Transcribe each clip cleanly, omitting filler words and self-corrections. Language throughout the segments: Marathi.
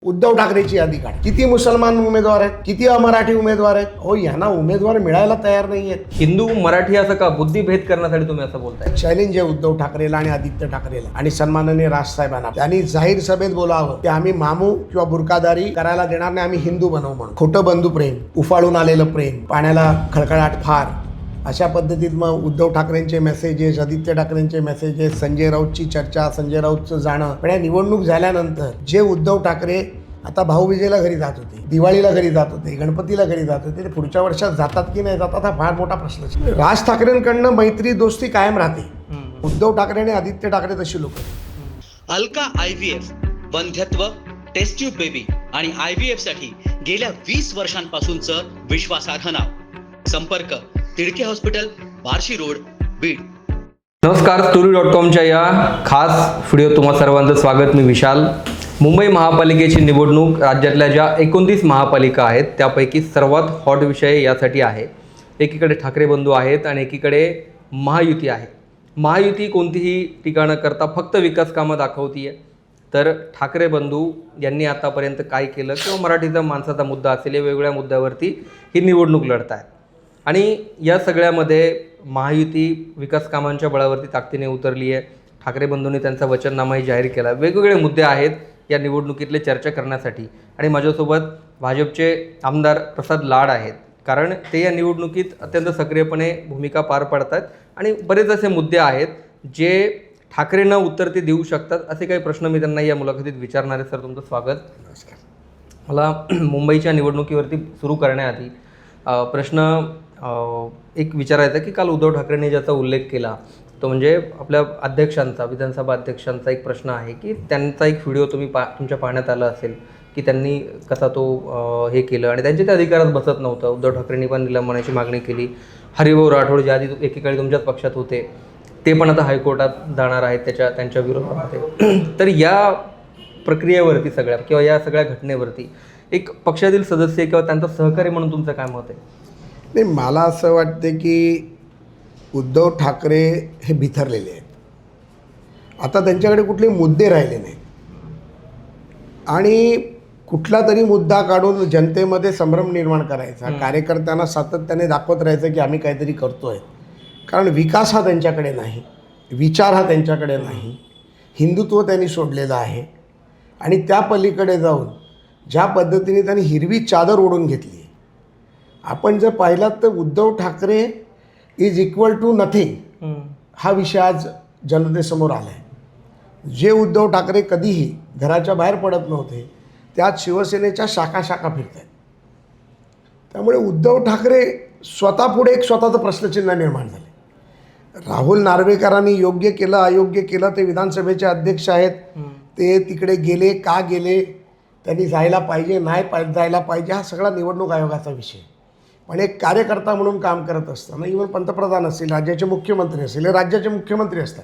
उद्धव ठाकरेची यादी काढ. किती मुसलमान उमेदवार आहेत, किती अमराठी उमेदवार आहेत. हो, यांना उमेदवार मिळायला तयार नाहीयेत. हिंदू मराठी असं का बुद्धिभेद करण्यासाठी तुम्ही असं बोलताय? चॅलेंज आहे उद्धव ठाकरेला आणि आदित्य ठाकरेला आणि सन्माननीय राजसाहेबांना. त्यांनी जाहीर सभेत बोलावं की आम्ही मामू किंवा बुरकादारी करायला देणार नाही, आम्ही हिंदू बनवू म्हणून. खोटं बंधू प्रेम, उफाळून आलेलं प्रेम, पाण्याला खळखळाट फार, अशा पद्धतीत मग उद्धव ठाकरेंचे मेसेजेस, आदित्य ठाकरेंचे मेसेजेस, संजय राऊतची चर्चा, संजय राऊतचं जाणं. पण या निवडणूक झाल्यानंतर जे उद्धव ठाकरे आता भाऊबीजेला घरी जात होते, दिवाळीला घरी जात होते, गणपतीला घरी जात होते, ते पुढच्या वर्षात जातात की नाही जातात हा फार मोठा प्रश्न आहे. राज ठाकरेंकडनं मैत्री दोस्ती कायम राहते. उद्धव ठाकरे आणि आदित्य ठाकरे तशी लोक. अलका IVF वंध्यत्व, टेस्ट ट्यूब बेबी आणि IVF साठी गेल्या 20 वर्षांपासूनचं विश्वासार्ह नाव. संपर्क तिडके हॉस्पिटल, बार्शी रोड, बीड. नमस्कार, story.com या खास व्हिडिओ तुम्हा सर्वांचं स्वागत. मी विशाल. मुंबई महापालिकेची निवडणूक राज्यातल्या ज्या 29 महापालिका आहेत त्यापैकी सर्वात हॉट विषय यासाठी आहे. एकीकडे ठाकरे बंधू आहेत आणि एकीकडे महायुती आहे. महायुती कोणतीही टीका न करता फक्त विकास कामं दाखवतीये, तर ठाकरे बंधू यांनी आतापर्यंत काय केलं किंवा मराठीचा माणसाचा मुद्दा असेल या वेगवेगळ्या मुद्द्यावरती ही निवडणूक लढत आहे. आणि या सगळ्यामध्ये महायुती विकास कामांच्या बळावरती ताकदीने उतरली आहे. ठाकरे बंधूंनी त्यांचा वचननामाही जाहीर केला. वेगवेगळे मुद्दे आहेत या निवडणुकीतले चर्चा करण्यासाठी आणि माझ्यासोबत भाजपचे आमदार प्रसाद लाड आहेत, कारण ते या निवडणुकीत अत्यंत सक्रियपणे भूमिका पार पाडतात आणि बरेच असे मुद्दे आहेत जे ठाकरेंना उत्तर ते देऊ शकतात. असे काही प्रश्न मी त्यांना या मुलाखतीत विचारणार आहे. सर, तुमचं स्वागत. नमस्कार. मला मुंबईच्या निवडणुकीवरती सुरू करण्याआधी प्रश्न एक विचारायचा की काल उद्धव ठाकरेंनी ज्याचा उल्लेख केला तो म्हणजे आपल्या अध्यक्षांचा, विधानसभा अध्यक्षांचा एक प्रश्न आहे की त्यांचा एक व्हिडिओ तुमच्या पाहण्यात आला असेल की त्यांनी कसा तो हे केलं आणि त्यांच्या त्या अधिकारात बसत नव्हतं. उद्धव ठाकरेंनी पण निलंबनाची मागणी केली. हरिभाऊ राठोड जे आधी एकेकाळी तुमच्याच पक्षात होते ते पण आता हायकोर्टात जाणार आहेत त्यांच्या विरोधामध्ये. तर या प्रक्रियेवरती सगळ्या किंवा या सगळ्या घटनेवरती एक पक्षातील सदस्य किंवा त्यांचा सहकारी म्हणून तुमचं काय मत आहे? नाही, मला असं वाटतं की उद्धव ठाकरे हे बिथरलेले आहेत. आता त्यांच्याकडे कुठले मुद्दे राहिले नाहीत आणि कुठला तरी मुद्दा काढून जनतेमध्ये संभ्रम निर्माण करायचा, कार्यकर्त्यांना सातत्याने दाखवत राहायचं की आम्ही काहीतरी करतोय. कारण विकास हा त्यांच्याकडे नाही, विचार हा त्यांच्याकडे नाही, हिंदुत्व त्यांनी सोडलेलं आहे. आणि त्या पलीकडे जाऊन ज्या पद्धतीने त्यांनी हिरवी चादर ओढून घेतली, आपण जर पाहिलात तर Uddhav Thackeray is equal to nothing हा विषय आज जनतेसमोर आला आहे. जे उद्धव ठाकरे कधीही घराच्या बाहेर पडत नव्हते त्यात शिवसेनेच्या शाखा फिरत आहेत. त्यामुळे उद्धव ठाकरे स्वतःपुढे एक स्वतःचं प्रश्नचिन्ह निर्माण झाले. राहुल नार्वेकरांनी योग्य केलं अयोग्य केलं, ते विधानसभेचे अध्यक्ष आहेत, ते तिकडे गेले का गेले, त्यांनी जायला पाहिजे नाही जायला पाहिजे, हा सगळा निवडणूक आयोगाचा विषय. पण एक कार्यकर्ता म्हणून काम करत असताना इव्हन पंतप्रधान असतील, राज्याचे मुख्यमंत्री असतील, हे राज्याचे मुख्यमंत्री असतात,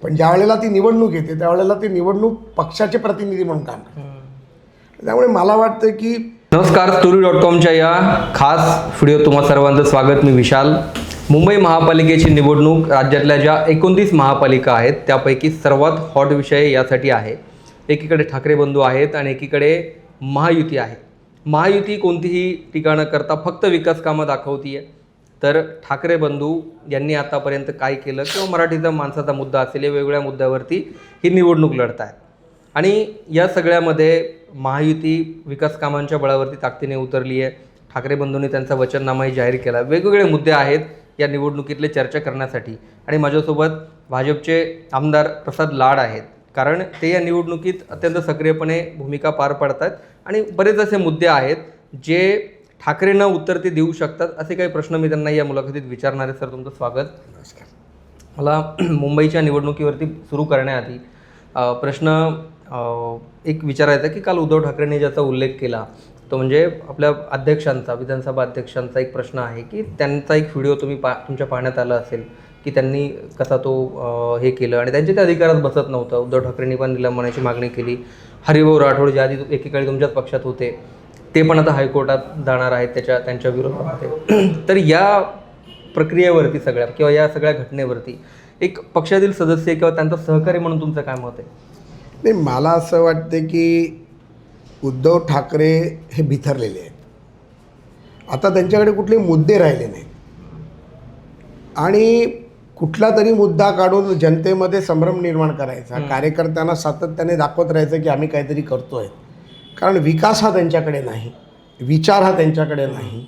पण ज्या वेळेला ती निवडणूक येते त्यावेळेला ती निवडणूक पक्षाचे प्रतिनिधी म्हणून काम करतात. त्यामुळे मला वाटतं की नमस्कार, story.com या खास व्हिडिओ तुम्हा सर्वांचं स्वागत. मी विशाल. मुंबई महापालिकेची निवडणूक राज्यातल्या ज्या 29 महापालिका आहेत त्यापैकी सर्वात हॉट विषय यासाठी आहे. एकीकडे ठाकरे बंधू आहेत आणि एकीकडे महायुती आहे. महायुती कोणतीही टीका न करता फक्त विकास कामं दाखवतीये, तर ठाकरे बंधू यांनी आतापर्यंत काय केलं किंवा मराठीचा माणसाचा मुद्दा असेल या वेगवेगळ्या मुद्द्यावरती ही निवडणूक लढत आहे. आणि या सगळ्यामध्ये महायुती विकास कामांच्या बळावरती ताकदीने उतरली आहे. ठाकरे बंधूंनी त्यांचा वचननामाही जाहीर केला. वेगवेगळे मुद्दे आहेत या निवडणुकीतले चर्चा करण्यासाठी आणि माझ्यासोबत भाजपचे आमदार प्रसाद लाड आहेत, कारण ते या निवडणुकीत अत्यंत सक्रियपणे भूमिका पार पाडतात आणि बरेच असे मुद्दे आहेत जे ठाकरेंना उत्तर ते देऊ शकतात. असे काही प्रश्न मी त्यांना या मुलाखतीत विचारणार आहे. सर, तुमचं स्वागत. नमस्कार. मला मुंबईच्या निवडणुकीवरती सुरू करण्याआधी प्रश्न एक विचारायचा की काल उद्धव ठाकरेंनी ज्याचा उल्लेख केला तो म्हणजे आपल्या अध्यक्षांचा, विधानसभा अध्यक्षांचा एक प्रश्न आहे की त्यांचा एक व्हिडिओ तुमच्या पाहण्यात आला असेल की त्यांनी कसा तो हे केलं आणि त्यांच्या त्या अधिकारात बसत नव्हतं. उद्धव ठाकरेंनी पण निलंबनाची मागणी केली. हरिभाऊ राठोड जे आधी एकेकाळी तुमच्याच पक्षात होते ते पण आता हायकोर्टात जाणार आहेत त्यांच्या विरोधामध्ये. तर या प्रक्रियेवरती सगळ्या किंवा या सगळ्या घटनेवरती एक पक्षातील सदस्य किंवा त्यांचा सहकारी म्हणून तुमचं काय मत आहे? नाही, मला असं वाटतं की उद्धव ठाकरे हे बिथरलेले आहेत. आता त्यांच्याकडे कुठले मुद्दे राहिले नाहीत आणि कुठला तरी मुद्दा काढून जनतेमध्ये संभ्रम निर्माण करायचा, कार्यकर्त्यांना सातत्याने दाखवत राहायचं की आम्ही काहीतरी करतोय. कारण विकास हा त्यांच्याकडे नाही, विचार हा त्यांच्याकडे नाही,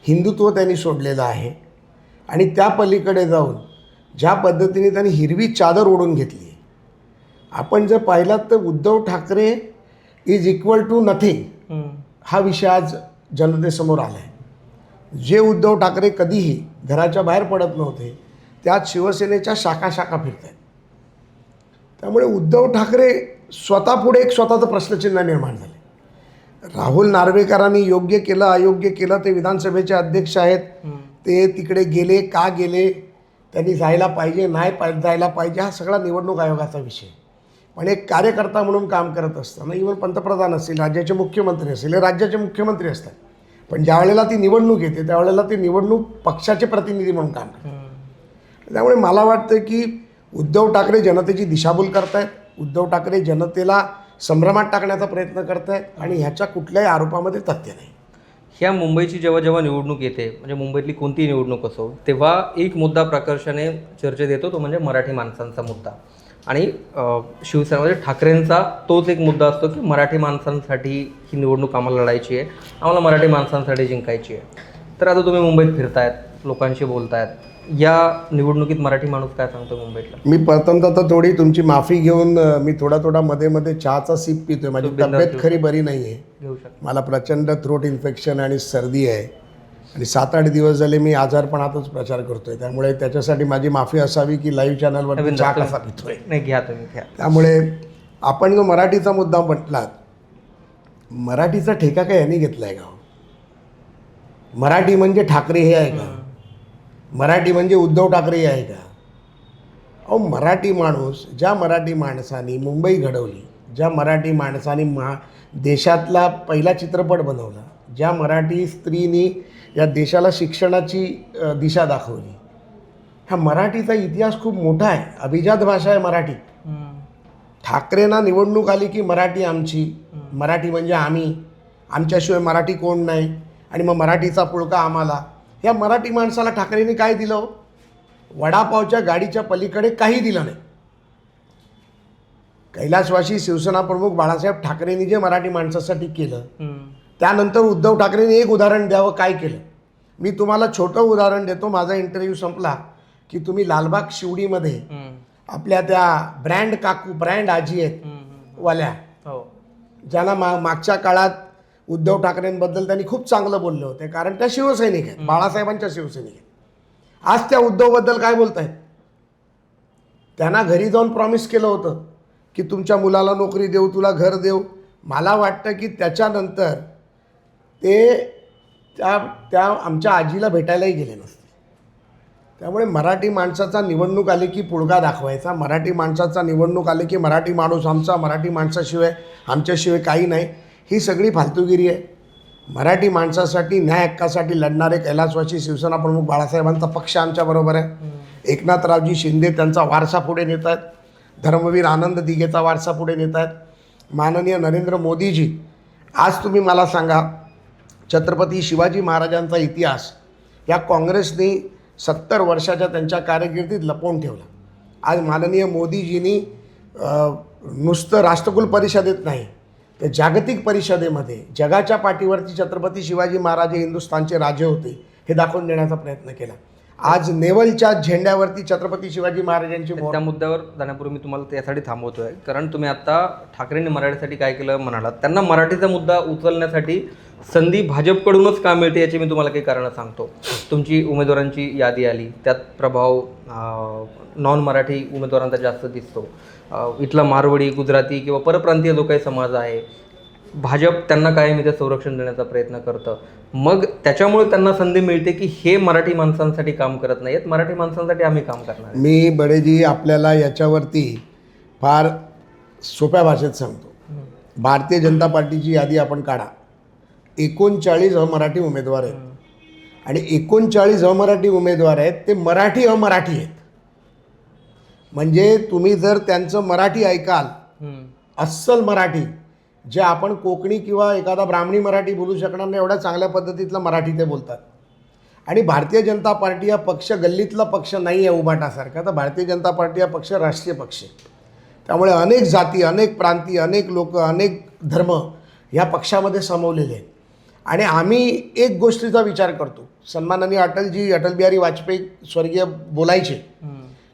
हिंदुत्व त्यांनी सोडलेलं आहे. आणि त्या पलीकडे जाऊन ज्या पद्धतीने त्यांनी हिरवी चादर ओढून घेतली, आपण जर पाहिलात तर Uddhav Thackeray is equal to nothing हा विषय आज जनतेसमोर आला आहे. जे उद्धव ठाकरे कधीही घराच्या बाहेर पडत नव्हते, त्यात शिवसेनेच्या शाखा फिरत आहेत. त्यामुळे उद्धव ठाकरे स्वतःपुढे एक स्वतःचं प्रश्नचिन्ह निर्माण झाले. राहुल नार्वेकरांनी योग्य केलं अयोग्य केलं, ते विधानसभेचे अध्यक्ष आहेत, ते तिकडे गेले का गेले, त्यांनी जायला पाहिजे नाही जायला पाहिजे, हा सगळा निवडणूक आयोगाचा विषय. पण एक कार्यकर्ता म्हणून काम करत असताना इव्हन पंतप्रधान असतील, राज्याचे मुख्यमंत्री असतील, हे राज्याचे मुख्यमंत्री असतात, पण ज्या वेळेला ती निवडणूक येते त्यावेळेला ती निवडणूक पक्षाचे प्रतिनिधी म्हणून काम करतात. त्यामुळे मला वाटतं की उद्धव ठाकरे जनतेची दिशाभूल करतायत, उद्धव ठाकरे जनतेला संभ्रमात टाकण्याचा प्रयत्न करतायत आणि ह्याच्या कुठल्याही आरोपामध्ये तथ्य नाही. ह्या मुंबईची जेव्हा जेव्हा निवडणूक येते, म्हणजे मुंबईतली कोणतीही निवडणूक असो, तेव्हा एक मुद्दा प्रकर्षाने चर्चेत येतो, तो म्हणजे मराठी माणसांचा मुद्दा. आणि शिवसेना म्हणजे ठाकरेंचा तोच एक मुद्दा असतो की मराठी माणसांसाठी ही निवडणूक आम्हाला लढायची आहे, आम्हाला मराठी माणसांसाठी जिंकायची आहे. तर आता तुम्ही मुंबईत फिरतायत, लोकांशी बोलतायत, या निवडणुकीत मराठी माणूस काय सांगतो मुंबईतला? मी प्रथमतः तर थोडी तुमची माफी घेऊन मी थोडा मध्ये चहाचा सिप पितोय. माझी तब्येत खरी बरी नाही आहे, घेऊ शकतो. मला प्रचंड थ्रोट इन्फेक्शन आणि सर्दी आहे आणि 7-8 दिवस झाले मी आजारपणातच प्रचार करतोय. त्यामुळे त्याच्यासाठी माझी माफी असावी की लाईव्ह चॅनलवर चहा कसा पितोय. नाही, घ्या तुम्ही घ्या. त्यामुळे आपण जो मराठीचा मुद्दा म्हटलात, मराठीचा ठेका काय यांनी घेतला आहे का? मराठी म्हणजे ठाकरे हे आहे का? मराठी म्हणजे उद्धव ठाकरे हे आहे का? अहो, मराठी माणूस, ज्या मराठी माणसाने मुंबई घडवली, ज्या मराठी माणसाने देशातला पहिला चित्रपट बनवला, ज्या मराठी स्त्रीनी या देशाला शिक्षणाची दिशा दाखवली, ह्या मराठीचा इतिहास खूप मोठा आहे, अभिजात भाषा आहे मराठी. ठाकरेंना निवडणूक आली की मराठी आमची, मराठी म्हणजे आम्ही, आमच्याशिवाय मराठी कोण नाही आणि मग मराठीचा पुळका आम्हाला. या मराठी माणसाला ठाकरेंनी काय दिलं? वडापावच्या गाडीच्या पलीकडे काही दिलं नाही. कैलासवासी शिवसेना प्रमुख बाळासाहेब ठाकरेंनी जे मराठी माणसासाठी केलं, त्यानंतर उद्धव ठाकरेंनी एक उदाहरण द्यावं काय केलं. मी तुम्हाला छोटं उदाहरण देतो. माझा इंटरव्ह्यू संपला की तुम्ही लालबाग शिवडीमध्ये आपल्या त्या ब्रँड काकू, ब्रँड आजी आहेत वाल्या, ज्यांना मागच्या काळात उद्धव ठाकरेंबद्दल त्यांनी खूप चांगलं बोलले होते, कारण त्या शिवसैनिक आहेत, बाळासाहेबांच्या शिवसैनिक आहेत. आज त्या उद्धवबद्दल काय बोलतायत? त्यांना घरी जाऊन प्रॉमिस केलं होतं की तुमच्या मुलाला नोकरी देऊ, तुला घर देऊ. मला वाटतं की त्याच्यानंतर ते त्या आमच्या आजीला भेटायलाही गेले नसते. त्यामुळे मराठी माणसाचा निवडणूक आली की पुळगा दाखवायचा, मराठी माणसाचा निवडणूक आली की मराठी माणूस आमचा, मराठी माणसाशिवाय आमच्याशिवाय काही नाही, ही सगळी फालतूगिरी आहे. मराठी माणसासाठी, न्याय हक्कासाठी लढणारे कैलासवासी शिवसेना प्रमुख बाळासाहेबांचा पक्ष आमच्याबरोबर आहे. एकनाथरावजी शिंदे त्यांचा वारसा पुढे नेत आहेत, धर्मवीर आनंद दिघेचा वारसा पुढे नेत आहेत, माननीय नरेंद्र मोदीजी. आज तुम्ही मला सांगा, छत्रपती शिवाजी महाराजांचा इतिहास या काँग्रेसने 70 वर्षाच्या त्यांच्या कारकिर्दीत लपवून ठेवला. आज माननीय मोदीजींनी नुसतं राष्ट्रकुल परिषदेत नाही तर जागतिक परिषदेमध्ये जगाच्या पाठीवरती छत्रपती शिवाजी महाराज हे हिंदुस्थानचे राजे होते हे दाखवून देण्याचा प्रयत्न केला. आज नेवलच्या झेंड्यावरती छत्रपती शिवाजी महाराजांची मोहर. त्या मुद्द्यावर जाण्यापूर्वी मी तुम्हाला त्यासाठी थांबवतोय, कारण तुम्ही आता ठाकरेंनी मराठीसाठी काय केलं म्हणालात. त्यांना मराठीचा मुद्दा उचलण्यासाठी संधी भाजपकडूनच का मिळते याची मी तुम्हाला काही कारणं सांगतो. तुमची उमेदवारांची यादी आली, त्यात प्रभाव नॉन मराठी उमेदवारांचा जास्त दिसतो. इथला मारवाडी, गुजराती किंवा परप्रांतीय जो काही समाज आहे, भाजप त्यांना कायम इथे संरक्षण देण्याचा प्रयत्न करतं. मग त्याच्यामुळे त्यांना संधी मिळते की हे मराठी माणसांसाठी काम करत नाहीत, मराठी माणसांसाठी आम्ही काम करणार. मी बडेजी आपल्याला याच्यावरती फार सोप्या भाषेत सांगतो. भारतीय जनता पार्टीची यादी आपण काढा. 39 अमराठी उमेदवार आहेत आणि 39 अमराठी उमेदवार आहेत ते मराठी अमराठी आहेत. म्हणजे तुम्ही जर त्यांचं मराठी ऐकाल, अस्सल मराठी, जे आपण कोकणी किंवा एखादा ब्राह्मणी मराठी बोलू शकणार नाही एवढ्या चांगल्या पद्धतीतलं मराठी ते बोलतात. आणि भारतीय जनता पार्टी हा पक्ष गल्लीतला पक्ष नाही आहे उभाटासारखा, तर भारतीय जनता पार्टी हा पक्ष राष्ट्रीय पक्ष आहे. त्यामुळे अनेक जाती, अनेक प्रांती, अनेक लोक, अनेक धर्म ह्या पक्षामध्ये सामावलेले आहेत. आणि आम्ही एक गोष्टीचा विचार करतो, सन्माननीय अटल बिहारी वाजपेयी स्वर्गीय बोलायचे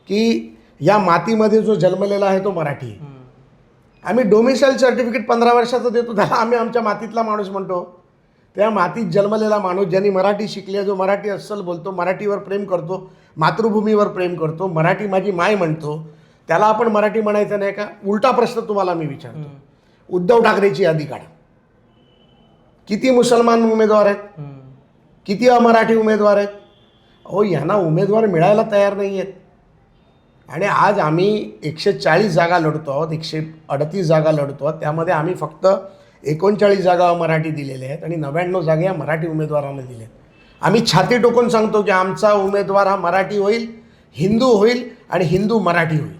की या मातीमध्ये जो जन्मलेला आहे तो मराठी आहे. आम्ही डोमिसाईल सर्टिफिकेट 15 वर्षाचं देतो, त्याला आम्ही आमच्या मातीतला माणूस म्हणतो. त्या मातीत जन्मलेला माणूस ज्यांनी मराठी शिकली आहे, जो मराठी अस्सल बोलतो, मराठीवर प्रेम करतो, मातृभूमीवर प्रेम करतो, मराठी माझी माय म्हणतो, त्याला आपण मराठी म्हणायचं नाही का? उलटा प्रश्न तुम्हाला मी विचारतो, उद्धव ठाकरेची यादी काढा. किती मुसलमान उमेदवार आहेत, किती अमराठी उमेदवार आहेत? अहो, यांना उमेदवार मिळायला तयार नाही आहेत. आणि आज आम्ही 140 जागा लढतो आहोत, 138 जागा लढतो आहोत. त्यामध्ये आम्ही फक्त 39 जागा मराठी दिलेल्या आहेत आणि 99 जागा या मराठी उमेदवारांना दिल्या आहेत. आम्ही छाती टोकून सांगतो की आमचा उमेदवार हा मराठी होईल, हिंदू होईल आणि हिंदू मराठी होईल.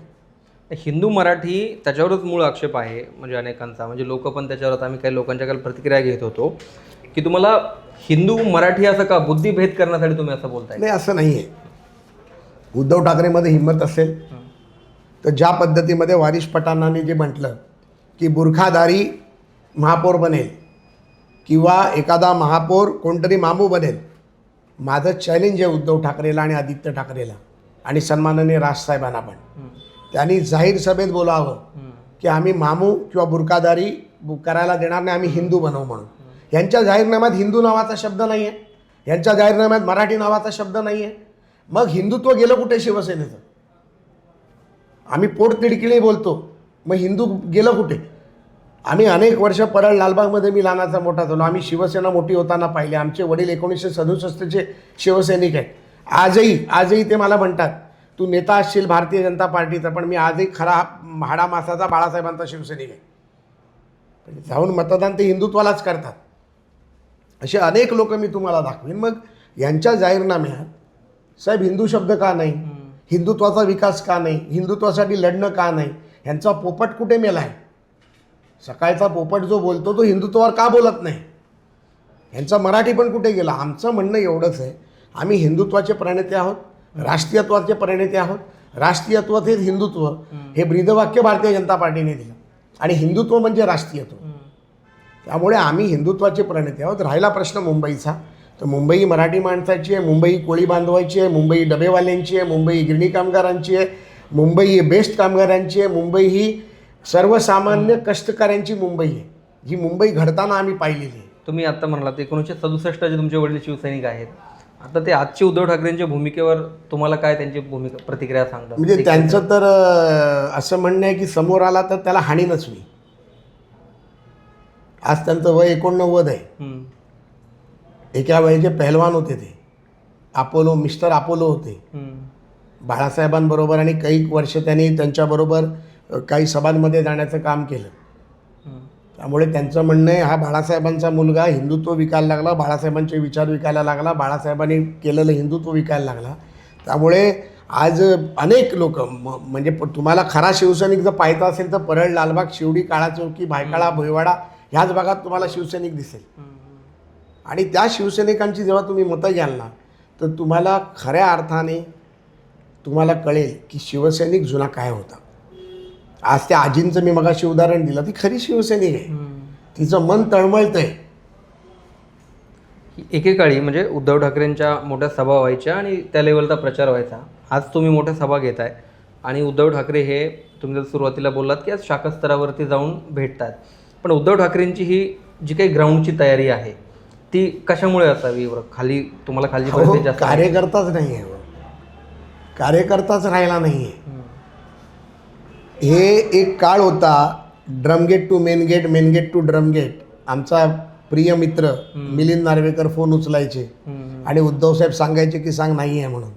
हिंदू मराठी त्याच्यावरच मूळ आक्षेप आहे म्हणजे अनेकांचा, म्हणजे लोक पण त्याच्यावर, आम्ही काही लोकांच्या काही प्रतिक्रिया घेत होतो की तुम्हाला हिंदू मराठी असं का बुद्धिभेद करण्यासाठी तुम्ही असं बोलताय? नाही, असं नाही आहे. उद्धव ठाकरेमध्ये हिंमत असेल तर ज्या पद्धतीमध्ये वारिस पठाणांनी जे म्हटलं की बुरखाधारी महापौर बनेल किंवा एखादा महापौर कोणतरी मामू बनेल, माझं चॅलेंज आहे उद्धव ठाकरेला आणि आदित्य ठाकरेला आणि सन्माननीय राजसाहेबांना पण. त्यांनी जाहीर सभेत बोलावं की आम्ही मामू किंवा बुरखाधारी करायला देणार नाही, आम्ही हिंदू बनवू म्हणून. यांच्या जाहीरनाम्यात हिंदू नावाचा शब्द नाही आहे, यांच्या जाहीरनाम्यात मराठी नावाचा शब्द नाही आहे. मग हिंदुत्व गेलं कुठे शिवसेनेचं? आम्ही पोटतिडकीने बोलतो, मग हिंदू गेलं कुठे? आम्ही अनेक वर्ष परळ लालबागमध्ये मी लहानाचा मोठा झालो, आम्ही शिवसेना मोठी होताना पाहिले. आमचे वडील 1967चे शिवसैनिक आहेत. आजही ते मला म्हणतात तू नेता असशील भारतीय जनता पार्टीचा, पण मी आजही खरा हाडामासाचा बाळासाहेबांचा शिवसैनिक आहे. जाऊन मतदान ते हिंदुत्वालाच करतात. असे अनेक लोक मी तुम्हाला दाखवेन. मग यांच्या जाहीरनाम्यात साहेब हिंदू शब्द का नाही, हिंदुत्वाचा विकास का नाही, हिंदुत्वासाठी लढणं का नाही? ह्यांचा पोपट कुठे मेला आहे? सकाळचा पोपट जो बोलतो तो हिंदुत्वावर का बोलत नाही? ह्यांचा मराठी पण कुठे गेला? आमचं म्हणणं एवढंच आहे, आम्ही हिंदुत्वाचे प्रणेते आहोत, राष्ट्रीयत्वाचे प्रणेते आहोत. राष्ट्रीयत्व ते हिंदुत्व हे ब्रीदवाक्य भारतीय जनता पार्टीने दिलं आणि हिंदुत्व म्हणजे राष्ट्रीयत्व. त्यामुळे आम्ही हिंदुत्वाचे प्रणेते आहोत. राहिला प्रश्न मुंबईचा, तर मुंबई मराठी माणसाची आहे, मुंबई कोळी बांधवायची आहे, मुंबई डबेवाल्यांची आहे, मुंबई गिरणी कामगारांची आहे, मुंबई ही बेस्ट कामगारांची आहे, मुंबई ही सर्वसामान्य कष्टकऱ्यांची मुंबई आहे, जी मुंबई घडताना आम्ही पाहिलेली आहे. तुम्ही आत्ता म्हणालात 1967चे तुमचे वडील शिवसैनिक आहेत. आता ते आजचे उद्धव ठाकरेंच्या भूमिकेवर तुम्हाला काय त्यांची भूमिका प्रतिक्रिया सांगतात? म्हणजे त्यांचं तर असं म्हणणं आहे की समोर आला तर त्याला हानी नसवी. आज त्यांचं वय 89 आहे. एका वेळेचे पहलवान होते ते, अपोलो, मिस्टर अपोलो होते बाळासाहेबांबरोबर, आणि काही वर्ष त्यांनी त्यांच्याबरोबर काही सभांमध्ये जाण्याचं काम केलं. त्यामुळे त्यांचं म्हणणं आहे हा बाळासाहेबांचा मुलगा हिंदुत्व विकायला लागला, बाळासाहेबांचे विचार विकायला लागला, बाळासाहेबांनी केलेलं हिंदुत्व विकायला लागला. त्यामुळे आज अनेक लोक म्हणजे तुम्हाला खरा शिवसैनिक जर पाहायचा असेल तर परळ, लालबाग, शिवडी, काळा चौकी, भायखळा, भोयवाडा ह्याच भागात तुम्हाला शिवसैनिक दिसेल. आणि त्या शिवसैनिकांची जेव्हा तुम्ही मतं घ्याल ना, तर तुम्हाला खऱ्या अर्थाने तुम्हाला कळेल की शिवसैनिक जुना काय होता. आज त्या आजींचं मी मगाशी उदाहरण दिलं, ती खरी शिवसैनिक आहे, तिचं मन तळमळतं आहे. एकेकाळी म्हणजे उद्धव ठाकरेंच्या मोठ्या सभा व्हायच्या आणि त्या लेवलचा प्रचार व्हायचा. आज तुम्ही मोठ्या सभा घेताय आणि उद्धव ठाकरे हे तुम्ही जर सुरुवातीला बोललात की आज शाखा स्तरावरती जाऊन भेटतात, पण उद्धव ठाकरेंची ही जी काही ग्राउंडची तयारी आहे ती कशामुळे असावी? खाली तुम्हाला खाली कार्यकर्ताच नाही आहे, कार्यकर्ताच राहिला नाही आहे. हे एक काळ होता, ड्रमगेट to main gate, main gate to ड्रमगेट. आमचा प्रिय मित्र मिलिंद नार्वेकर फोन उचलायचे आणि उद्धवसाहेब सांगायचे की सांग नाही आहे म्हणून.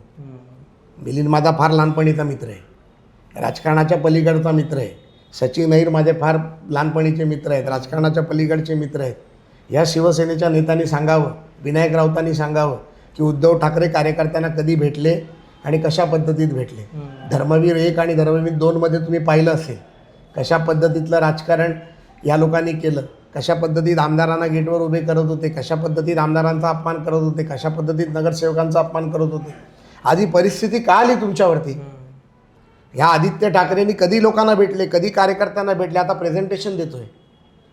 मिलिंद माझा फार लहानपणीचा मित्र आहे, राजकारणाच्या पलीकडचा मित्र आहे. सचिन अहिर माझे फार लहानपणीचे मित्र आहेत, राजकारणाच्या पलीकडचे मित्र आहेत. या शिवसेनेच्या नेत्यांनी सांगावं, विनायक राऊतांनी सांगावं की उद्धव ठाकरे कार्यकर्त्यांना कधी भेटले आणि कशा पद्धतीत भेटले. धर्मवीर 1 आणि धर्मवीर 2 मध्ये तुम्ही पाहिलं असेल कशा पद्धतीतलं राजकारण या लोकांनी केलं, कशा पद्धतीत आमदारांना गेटवर उभे करत होते, कशा पद्धतीत आमदारांचा अपमान करत होते, कशा पद्धतीत नगरसेवकांचा अपमान करत होते. आज ही परिस्थिती का आली तुमच्यावरती? ह्या आदित्य ठाकरेंनी कधी लोकांना भेटले, कधी कार्यकर्त्यांना भेटले, आता प्रेझेंटेशन देतोय.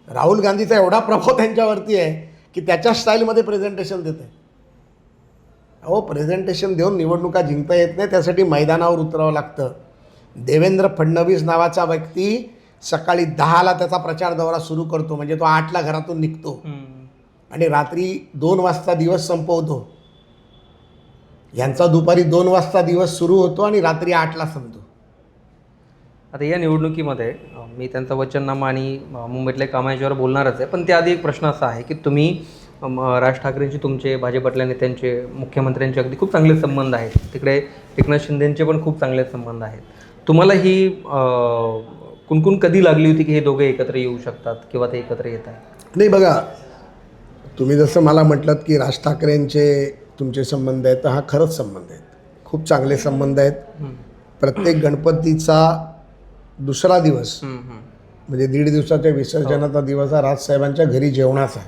राहुल गांधीचा एवढा प्रभाव त्यांच्यावरती आहे की त्याच्या स्टाईलमध्ये प्रेझेंटेशन देत आहे. अहो, प्रेझेंटेशन देऊन निवडणुका जिंकता येत नाही, त्यासाठी मैदानावर उतरावं लागतं. देवेंद्र फडणवीस नावाचा व्यक्ती सकाळी 10ला त्याचा प्रचार दौरा सुरू करतो, म्हणजे तो 8ला घरातून निघतो आणि रात्री 2 वाजता दिवस संपवतो. यांचा दुपारी 2 वाजता दिवस सुरू होतो आणि रात्री 8ला संपतो. आता या निवडणुकीमध्ये मी त्यांचा वचननामा आणि मुंबईतल्या कामांच्यावर बोलणारच आहे, पण त्याआधी एक प्रश्न असा आहे की तुम्ही राज ठाकरेंशी तुमचे भाजपतल्या नेत्यांचे, मुख्यमंत्र्यांचे अगदी खूप चांगले संबंध आहेत, तिकडे एकनाथ शिंदेंचे पण खूप चांगले संबंध आहेत. तुम्हाला ही कुणकुण कधी लागली होती की हे दोघे एकत्र येऊ शकतात किंवा ते एकत्र येत आहेत? नाही, बघा, तुम्ही जसं मला म्हटलं की राज ठाकरेंचे तुमचे संबंध आहेत, तर हा खरंच संबंध आहेत, खूप चांगले संबंध आहेत. प्रत्येक गणपतीचा दुसरा दिवस म्हणजे 1.5 दिवसाच्या विसर्जनाचा दिवस हा राजसाहेबांच्या घरी जेवणाचा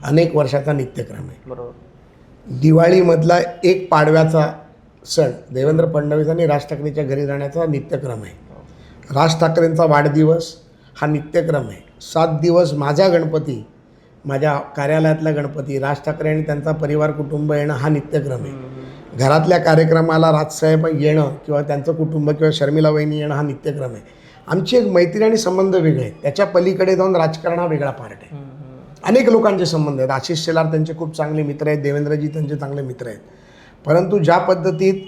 अनेक वर्षाचा नित्यक्रम आहे. बरोबर. दिवाळीमधला एक पाडव्याचा सण देवेंद्र फडणवीस आणि राज ठाकरेंच्या घरी जाण्याचा नित्यक्रम आहे. राज ठाकरेंचा वाढदिवस हा नित्यक्रम आहे. 7 दिवस माझा गणपती, माझ्या कार्यालयातला गणपती, राज ठाकरे आणि त्यांचा परिवार कुटुंब येणं हा नित्यक्रम आहे. घरातल्या कार्यक्रमाला राजसाहेब येणं किंवा त्यांचं कुटुंब किंवा शर्मिला वहिनी येणं हा नित्यक्रम आहे. आमची एक मैत्री आणि संबंध वेगळे आहेत. त्याच्या पलीकडे जाऊन राजकारण हा वेगळा पार्ट आहे. अनेक लोकांचे संबंध आहेत. आशिष शेलार त्यांचे खूप चांगले मित्र आहेत, देवेंद्रजी त्यांचे चांगले मित्र आहेत. परंतु ज्या पद्धतीत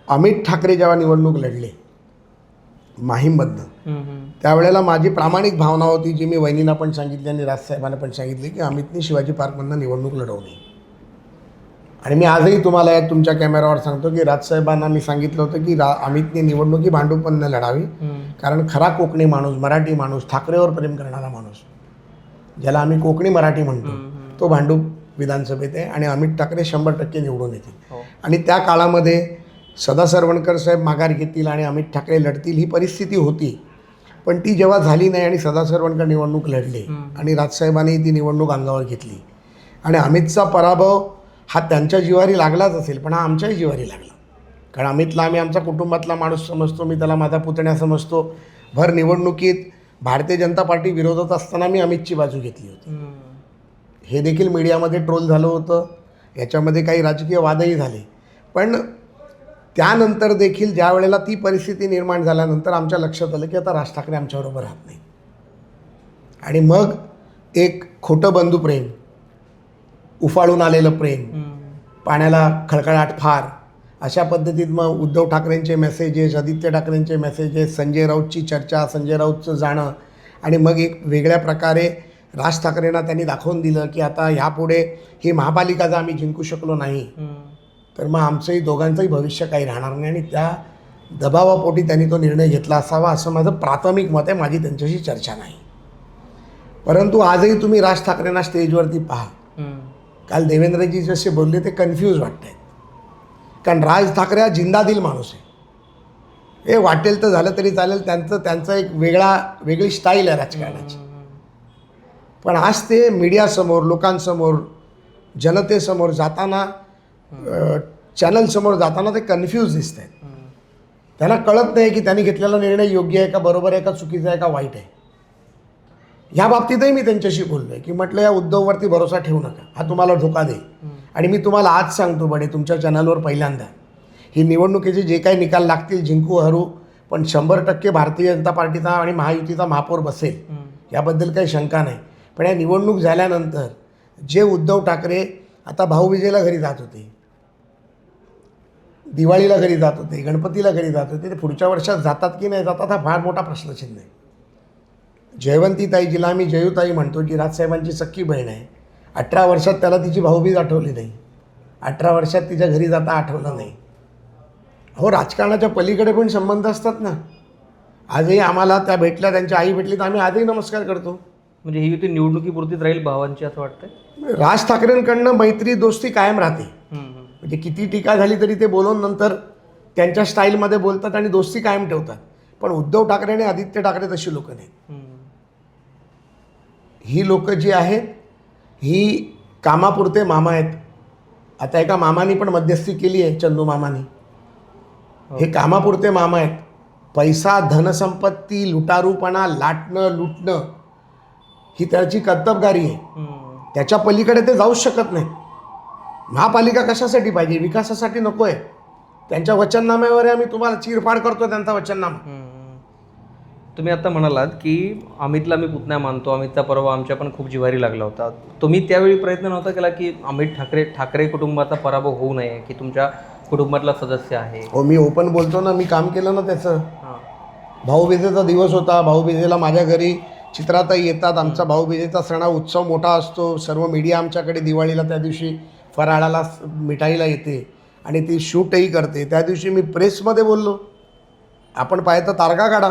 अमित ठाकरे जेव्हा निवडणूक लढले माहीममधनं, त्यावेळेला माझी प्रामाणिक भावना होती, जी मी वहिनींना पण सांगितली आणि राजसाहेबांना पण सांगितली, की अमितनी शिवाजी पार्कमधनं निवडणूक लढवू नये. आणि मी आजही तुम्हाला या तुमच्या कॅमेऱ्यावर सांगतो की राजसाहेबांना मी सांगितलं होतं की अमितने निवडणुकी भांडूपण न लढावी, कारण खरा कोकणी माणूस, मराठी माणूस, ठाकरेवर प्रेम करणारा माणूस, ज्याला आम्ही कोकणी मराठी म्हणतो, तो भांडूप विधानसभेत आहे आणि अमित ठाकरे 100% निवडून येतील. आणि त्या काळामध्ये सदा सरवणकर साहेब माघार घेतील आणि अमित ठाकरे लढतील ही परिस्थिती होती. पण ती जेव्हा झाली नाही आणि सदा सरवणकर निवडणूक लढले आणि राजसाहेबांनी ती निवडणूक अंगावर घेतली आणि अमितचा पराभव हा त्यांच्या जिवारी लागलाच असेल, पण हा आमच्याही जिवारी लागला. कारण अमितला आम्ही आमच्या कुटुंबातला माणूस समजतो, मी त्याला माझा पुतण्या समजतो. भर निवडणुकीत भारतीय जनता पार्टी विरोधात असताना मी अमितची बाजू घेतली होती. हे देखील मीडियामध्ये ट्रोल झालं होतं, याच्यामध्ये काही राजकीय वादही झाले. पण त्यानंतर देखील ज्या वेळेला ती परिस्थिती निर्माण झाल्यानंतर आमच्या लक्षात आलं की आता राज ठाकरे आमच्याबरोबर राहत नाही. आणि मग एक खोटं बंधू प्रेम, उफाळून आलेलं प्रेम, पाण्याला खळखळाट फार, अशा पद्धतीत मग उद्धव ठाकरेंचे मेसेजेस, आदित्य ठाकरेंचे मेसेजेस, संजय राऊतची चर्चा, संजय राऊतचं जाणं, आणि मग एक वेगळ्या प्रकारे राज ठाकरेंना त्यांनी दाखवून दिलं की आता ह्यापुढे ही महापालिका जर आम्ही जिंकू शकलो नाही तर मग आमचंही दोघांचंही भविष्य काही राहणार नाही. आणि त्या दबावापोटी त्यांनी तो निर्णय घेतला असावा असं माझं प्राथमिक मत आहे. माझी त्यांच्याशी चर्चा नाही. परंतु आजही तुम्ही राज ठाकरेंना स्टेजवरती पहा, काल देवेंद्रजी जसे बोलले ते कन्फ्यूज वाटत आहेत. कारण राज ठाकरे हा जिंदादिल माणूस आहे. हे वाटेल तर झालं तरी चालेल, त्यांचं एक वेगळी स्टाईल आहे राजकारणाची. पण आज ते मीडियासमोर, लोकांसमोर, जनतेसमोर जाताना, चॅनलसमोर जाताना ते कन्फ्यूज दिसत आहेत. त्यांना कळत नाही की त्यांनी घेतलेला निर्णय योग्य आहे का, बरोबर आहे का, चुकीचा आहे का, वाईट आहे. ह्या बाबतीतही मी त्यांच्याशी बोललो आहे की म्हटलं या उद्धववरती भरोसा ठेवू नका, हा तुम्हाला धोका देईल. आणि मी तुम्हाला आज सांगतो बडे, तुमच्या चॅनलवर पहिल्यांदा, ही निवडणुकीचे जे काही निकाल लागतील, जिंकू हरू, पण 100% भारतीय जनता पार्टीचा आणि महायुतीचा महापौर बसेल, याबद्दल काही शंका नाही. पण या निवडणूक झाल्यानंतर जे उद्धव ठाकरे आता भाऊबीजेला घरी जात होते, दिवाळीला घरी जात होते, गणपतीला घरी जात होते, ते पुढच्या वर्षात जातात की नाही जातात हा फार मोठा प्रश्नचिन्ह आहे. जयवंतीताई, जिला आम्ही जयूताई म्हणतो, जी राजसाहेबांची सख्खी बहीण आहे, 18 वर्षात त्याला तिची भाऊबीज आठवली नाही, 18 वर्षात तिच्या घरी जाता आठवलं नाही. हो, राजकारणाच्या पलीकडे पण संबंध असतात ना. आजही आम्हाला त्या भेटल्या, त्यांची आई भेटली तर आम्ही आजही नमस्कार करतो. म्हणजे ही युती निवडणुकीपुरतीच राहील भावांची असं वाटतंय? राज ठाकरेंकडनं मैत्री दोस्ती कायम राहते. म्हणजे किती टीका झाली तरी ते बोलून नंतर त्यांच्या स्टाईलमध्ये बोलतात आणि दोस्ती कायम ठेवतात. पण उद्धव ठाकरे आणि आदित्य ठाकरे तशी लोक नाहीत. ही लोक जी आहेत ही कामापुरते मामा आहेत. आता एका मामानी पण मध्यस्थी केली आहे, चंदू मामानी. हे कामापुरते मामा आहेत. पैसा, धनसंपत्ती, लुटारूपणा, लाटणं, लुटणं ही त्याची कर्तबगारी आहे. त्याच्या पलीकडे ते जाऊच शकत नाही. महापालिका कशासाठी पाहिजे? विकासासाठी नको आहे. त्यांच्या वचननाम्यावर आम्ही तुम्हाला चिरफाड करतो त्यांचा वचननामा. तुम्ही आता म्हणालात की अमितला मी पुतण्या मानतो, अमितचा परवा आमच्या पण खूप जिव्हारी लागला होता. तुम्ही त्यावेळी प्रयत्न नव्हता केला की अमित ठाकरे कुटुंबाचा पराभव होऊ नये, की तुमच्या कुटुंबातला सदस्य आहे? हो, मी ओपन बोलतो ना, मी काम केलं ना त्याचं. भाऊबीजेचा दिवस होता. भाऊबीजेला माझ्या घरी चित्राताई येतात. आमचा भाऊबीजेचा सणा उत्सव मोठा असतो. सर्व मीडिया आमच्याकडे दिवाळीला त्या दिवशी फराळाला मिठाईला येते आणि ती शूटही करते. त्या दिवशी मी प्रेसमध्ये बोललो, आपण पाहिजे तर तारखा काढा.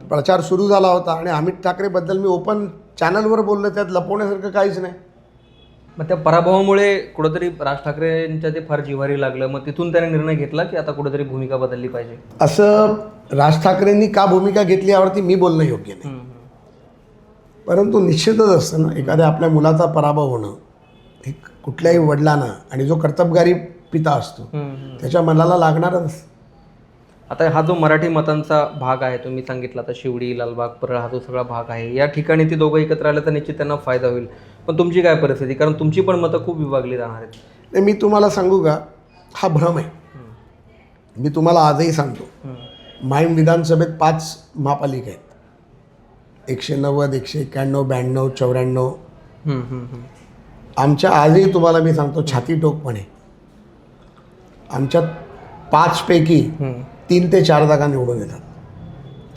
प्रचार सुरू झाला होता आणि अमित ठाकरेबद्दल मी ओपन चॅनलवर बोललो. त्यात लपवण्यासारखं काहीच नाही. मग त्या पराभवामुळे कुठंतरी राज ठाकरेंच्या ते फार जिव्हारी लागलं. मग तिथून त्याने निर्णय घेतला की आता कुठेतरी भूमिका बदलली पाहिजे. असं राज ठाकरेंनी का भूमिका घेतली यावरती मी बोलणं योग्य नाही. परंतु निश्चितच असतं ना, एखाद्या आपल्या मुलाचा पराभव होणं हे कुठल्याही वडिलांना आणि जो कर्तबगारी पिता असतो त्याच्या मनाला लागणारच. आता हा जो मराठी मतांचा भाग आहे, तुम्ही सांगितला आता शिवडी, लालबाग, परळ हा जो सगळा भाग आहे, या ठिकाणी ती दोघं एकत्र आले तर निश्चित त्यांना फायदा होईल. पण तुमची काय परिस्थिती? कारण तुमची पण मतं खूप विभागली जाणार आहेत. नाही, मी तुम्हाला सांगू का, हा भ्रम आहे. मी तुम्हाला आजही सांगतो, माहीम विधानसभेत 5 महापालिका आहेत. 190, 191, 92, 94. आमच्या आजही तुम्हाला मी सांगतो छाती टोकपणे, आमच्या 5 पैकी 3 ते 4 जागा निवडून येतात,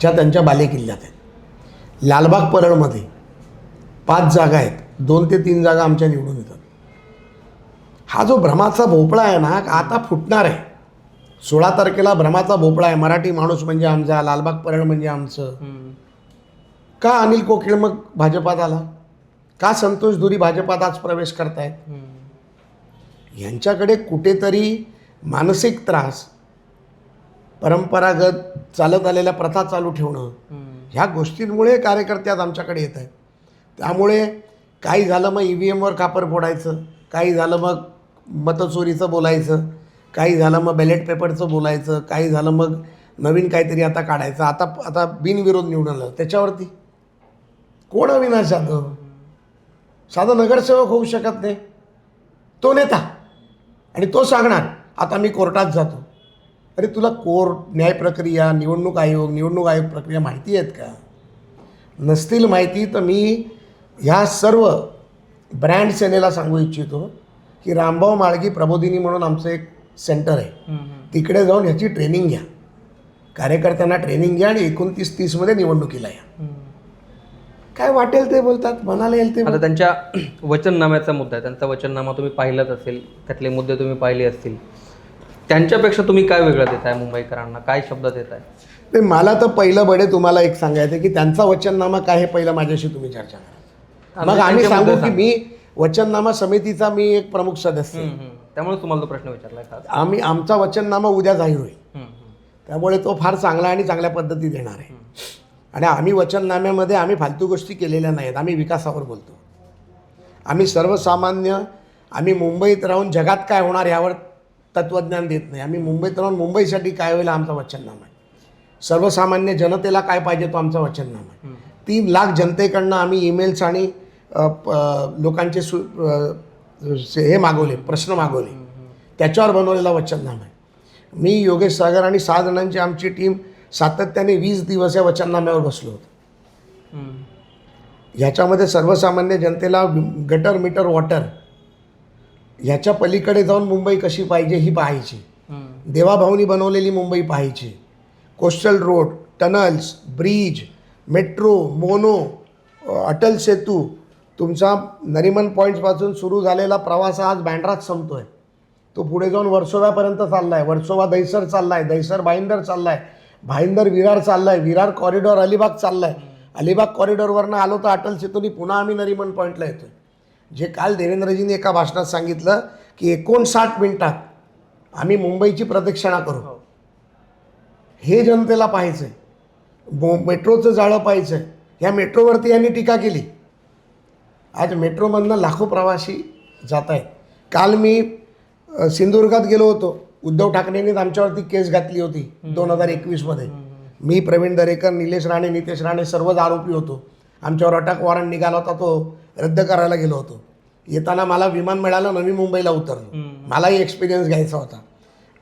ज्या त्यांच्या बालेकिल्ल्यात आहेत. लालबाग परळमध्ये 5 जागा आहेत, 2 ते 3 जागा आमच्या निवडून येतात. हा जो भ्रमाचा भोपळा आहे ना, आता फुटणार आहे. 16 तारखेला भ्रमाचा भोपळा आहे. मराठी माणूस म्हणजे आमचा, लालबाग परळ म्हणजे आमचं. का अनिल कोकिळ मग भाजपात आला? का संतोष धुरी भाजपात आज प्रवेश करतायत? यांच्याकडे कुठेतरी मानसिक त्रास, परंपरागत चालत आलेल्या प्रथा चालू ठेवणं, ह्या गोष्टींमुळे कार्यकर्ते आज आमच्याकडे येत आहेत. त्यामुळे काही झालं मग EVMवर खापर फोडायचं, काही झालं मग मतचोरीचं बोलायचं, काही झालं मग बॅलेट पेपरचं बोलायचं, काही झालं मग नवीन काहीतरी आता काढायचं. आता बिनविरोध निवडून आलं, त्याच्यावरती कोण अविनाश जाधव? साधा नगरसेवक होऊ शकत नाही, तो नेता. आणि तो सांगणार आता मी कोर्टात जातो. अरे तुला कोर्ट, न्याय प्रक्रिया, निवडणूक आयोग प्रक्रिया माहिती आहेत का? नसतील माहिती तर मी ह्या सर्व ब्रँड सेनेला सांगू इच्छितो की रामभाऊ माळगी प्रबोधिनी म्हणून आमचं एक सेंटर आहे, तिकडे जाऊन ह्याची ट्रेनिंग घ्या. कार्यकर्त्यांना ट्रेनिंग घ्या आणि 29-30 निवडणुकीला या. काय वाटेल ते बोलतात, मनाला येईल ते. आता त्यांच्या वचननाम्याचा मुद्दा आहे, त्यांचा वचननामा तुम्ही पाहिलाच असेल, त्यातले मुद्दे तुम्ही पाहिले असतील. त्यांच्यापेक्षा तुम्ही काय वेगळं देत आहे मुंबईकरांना? काय शब्द देत आहे? नाही, मला तर पहिलं बडे तुम्हाला एक सांगायचं की त्यांचा वचननामा काय हे पहिलं माझ्याशी तुम्ही चर्चा करा. मग आम्ही सांगू की मी वचननामा समितीचा मी एक प्रमुख सदस्य, त्यामुळे तुम्हाला तो प्रश्न विचारला. आमचा वचननामा उद्या जाहीर होईल, त्यामुळे तो फार चांगला आणि चांगल्या पद्धतीत येणार आहे. आणि आम्ही वचननाम्यामध्ये आम्ही फालतू गोष्टी केलेल्या नाहीत. आम्ही विकासावर बोलतो. आम्ही सर्वसामान्य, आम्ही मुंबईत राहून जगात काय होणार यावर तत्त्वज्ञान देत नाही. आम्ही मुंबईत राहून मुंबईसाठी काय होईल आमचा वचननामा आहे. सर्वसामान्य जनतेला काय पाहिजे तो आमचा वचननामा आहे. 3 लाख जनतेकडनं आम्ही ईमेल्स आणि लोकांचे हे मागवले, प्रश्न मागवले, त्याच्यावर बनवलेला वचननामा आहे. मी, योगेश सागर आणि 6 जणांची आमची टीम सातत्याने 20 दिवस या वचननाम्यावर बसलो होतो. ह्याच्यामध्ये सर्वसामान्य जनतेला गटर, मीटर, वॉटर ह्याच्या पलीकडे जाऊन मुंबई कशी पाहिजे ही पाहायची. देवाभाऊनी बनवलेली मुंबई पाहायची. Coastal road, tunnels, bridge, metro, mono, Atal Setu, तुमचा नरिमन पॉईंट्सपासून सुरू झालेला प्रवास आज बँड्रात संपतो आहे. तो पुढे जाऊन वर्सोव्यापर्यंत चालला आहे. वर्सोवा दहिसर चालला आहे, दहिसर भाईंदर चालला आहे, भाईंदर विरार चालला आहे, विरार कॉरिडॉर अलिबाग चालला आहे, अलिबाग कॉरिडॉरवरनं आलो तर अटल सेतूनी पुन्हा आम्ही नरिमन पॉईंटला येतो आहे. जे काल देवेंद्रजींनी एका भाषणात सांगितलं की 59 मिनिटात आम्ही मुंबईची प्रदक्षिणा करू, हे जनतेला पाहायचं आहे. मेट्रोचं जाळं पाहायचं आहे. ह्या मेट्रोवरती यांनी टीका केली. आज मेट्रोमधनं लाखो प्रवासी जात आहेत. काल मी सिंधुदुर्गात गेलो होतो. उद्धव ठाकरेंनी आमच्यावरती केस घातली होती 2021मध्ये. मी, प्रवीण दरेकर, निलेश राणे, नितेश राणे सर्वच आरोपी होतो. आमच्यावर अटक वॉरंट निघाला होता, तो रद्द करायला गेलो होतो. येताना मला विमान मिळालं, नवी मुंबईला उतरलो. मलाही एक्सपिरियन्स घ्यायचा होता.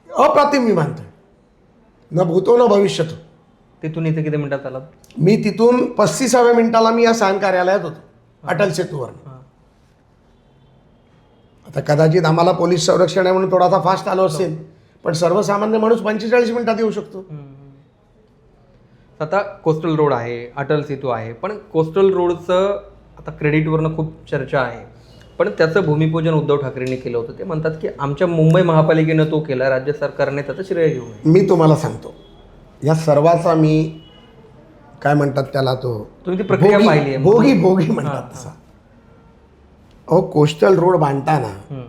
अप्रतिम विमानतळ, न भूतो न भविष्यतो. तिथून इथे किती मिनिटात आलात? मी तिथून 35व्या मिनिटाला मी या सायन कार्यालयात होतो, अटल सेतूवर. आता कदाचित आम्हाला पोलीस संरक्षण आहे म्हणून थोडासा फास्ट आलो असेल, पण सर्वसामान्य माणूस 45 मिनिटात येऊ शकतो. आता कोस्टल रोड आहे, अटल सेतू आहे, पण कोस्टल रोडचं आता क्रेडिटवरनं खूप चर्चा आहे. पण त्याचं भूमिपूजन उद्धव ठाकरेंनी केलं होतं. ते म्हणतात की आमच्या मुंबई महापालिकेनं तो केला, राज्य सरकारने त्याचं श्रेय घेऊ नये. मी तुम्हाला सांगतो, या सर्वाचा मी काय म्हणतात त्याला, तो तुम्ही ती प्रक्रिया पाहिली आहे? भोगी म्हणतात तसा. अहो, कोस्टल रोड बांधताना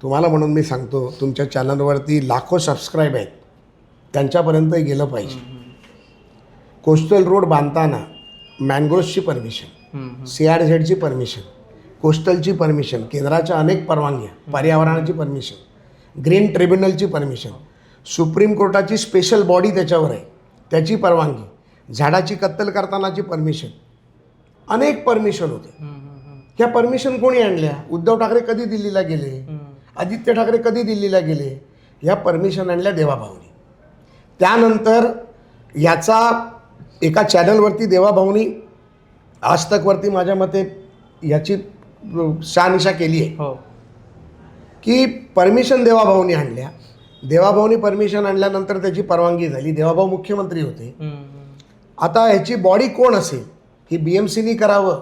तुम्हाला म्हणून मी सांगतो, तुमच्या चॅनलवरती लाखो सबस्क्राईब आहेत, त्यांच्यापर्यंत गेलं पाहिजे. कोस्टल रोड बांधताना मॅनग्रोव्हची परमिशन, CRZची परमिशन, कोस्टलची परमिशन, केंद्राच्या अनेक परवानग्या, पर्यावरणाची परमिशन, ग्रीन ट्रिब्युनलची परमिशन, सुप्रीम कोर्टाची स्पेशल बॉडी त्याच्यावर आहे त्याची परवानगी, झाडाची कत्तल करतानाची परमिशन, अनेक परमिशन होते. ह्या परमिशन कोणी आणल्या? उद्धव ठाकरे कधी दिल्लीला गेले? आदित्य ठाकरे कधी दिल्लीला गेले? ह्या परमिशन आणल्या देवाभाऊनी. त्यानंतर याचा एका चॅनलवरती देवाभाऊनी, आज तकवरती माझ्या मते याची शहानिशा केली आहे की परमिशन देवाभाऊनी आणल्या. देवाभाऊनी परमिशन आणल्यानंतर त्याची परवानगी झाली. देवाभाऊ मुख्यमंत्री होते. आता ह्याची बॉडी कोण असेल? ही BMCनी करावं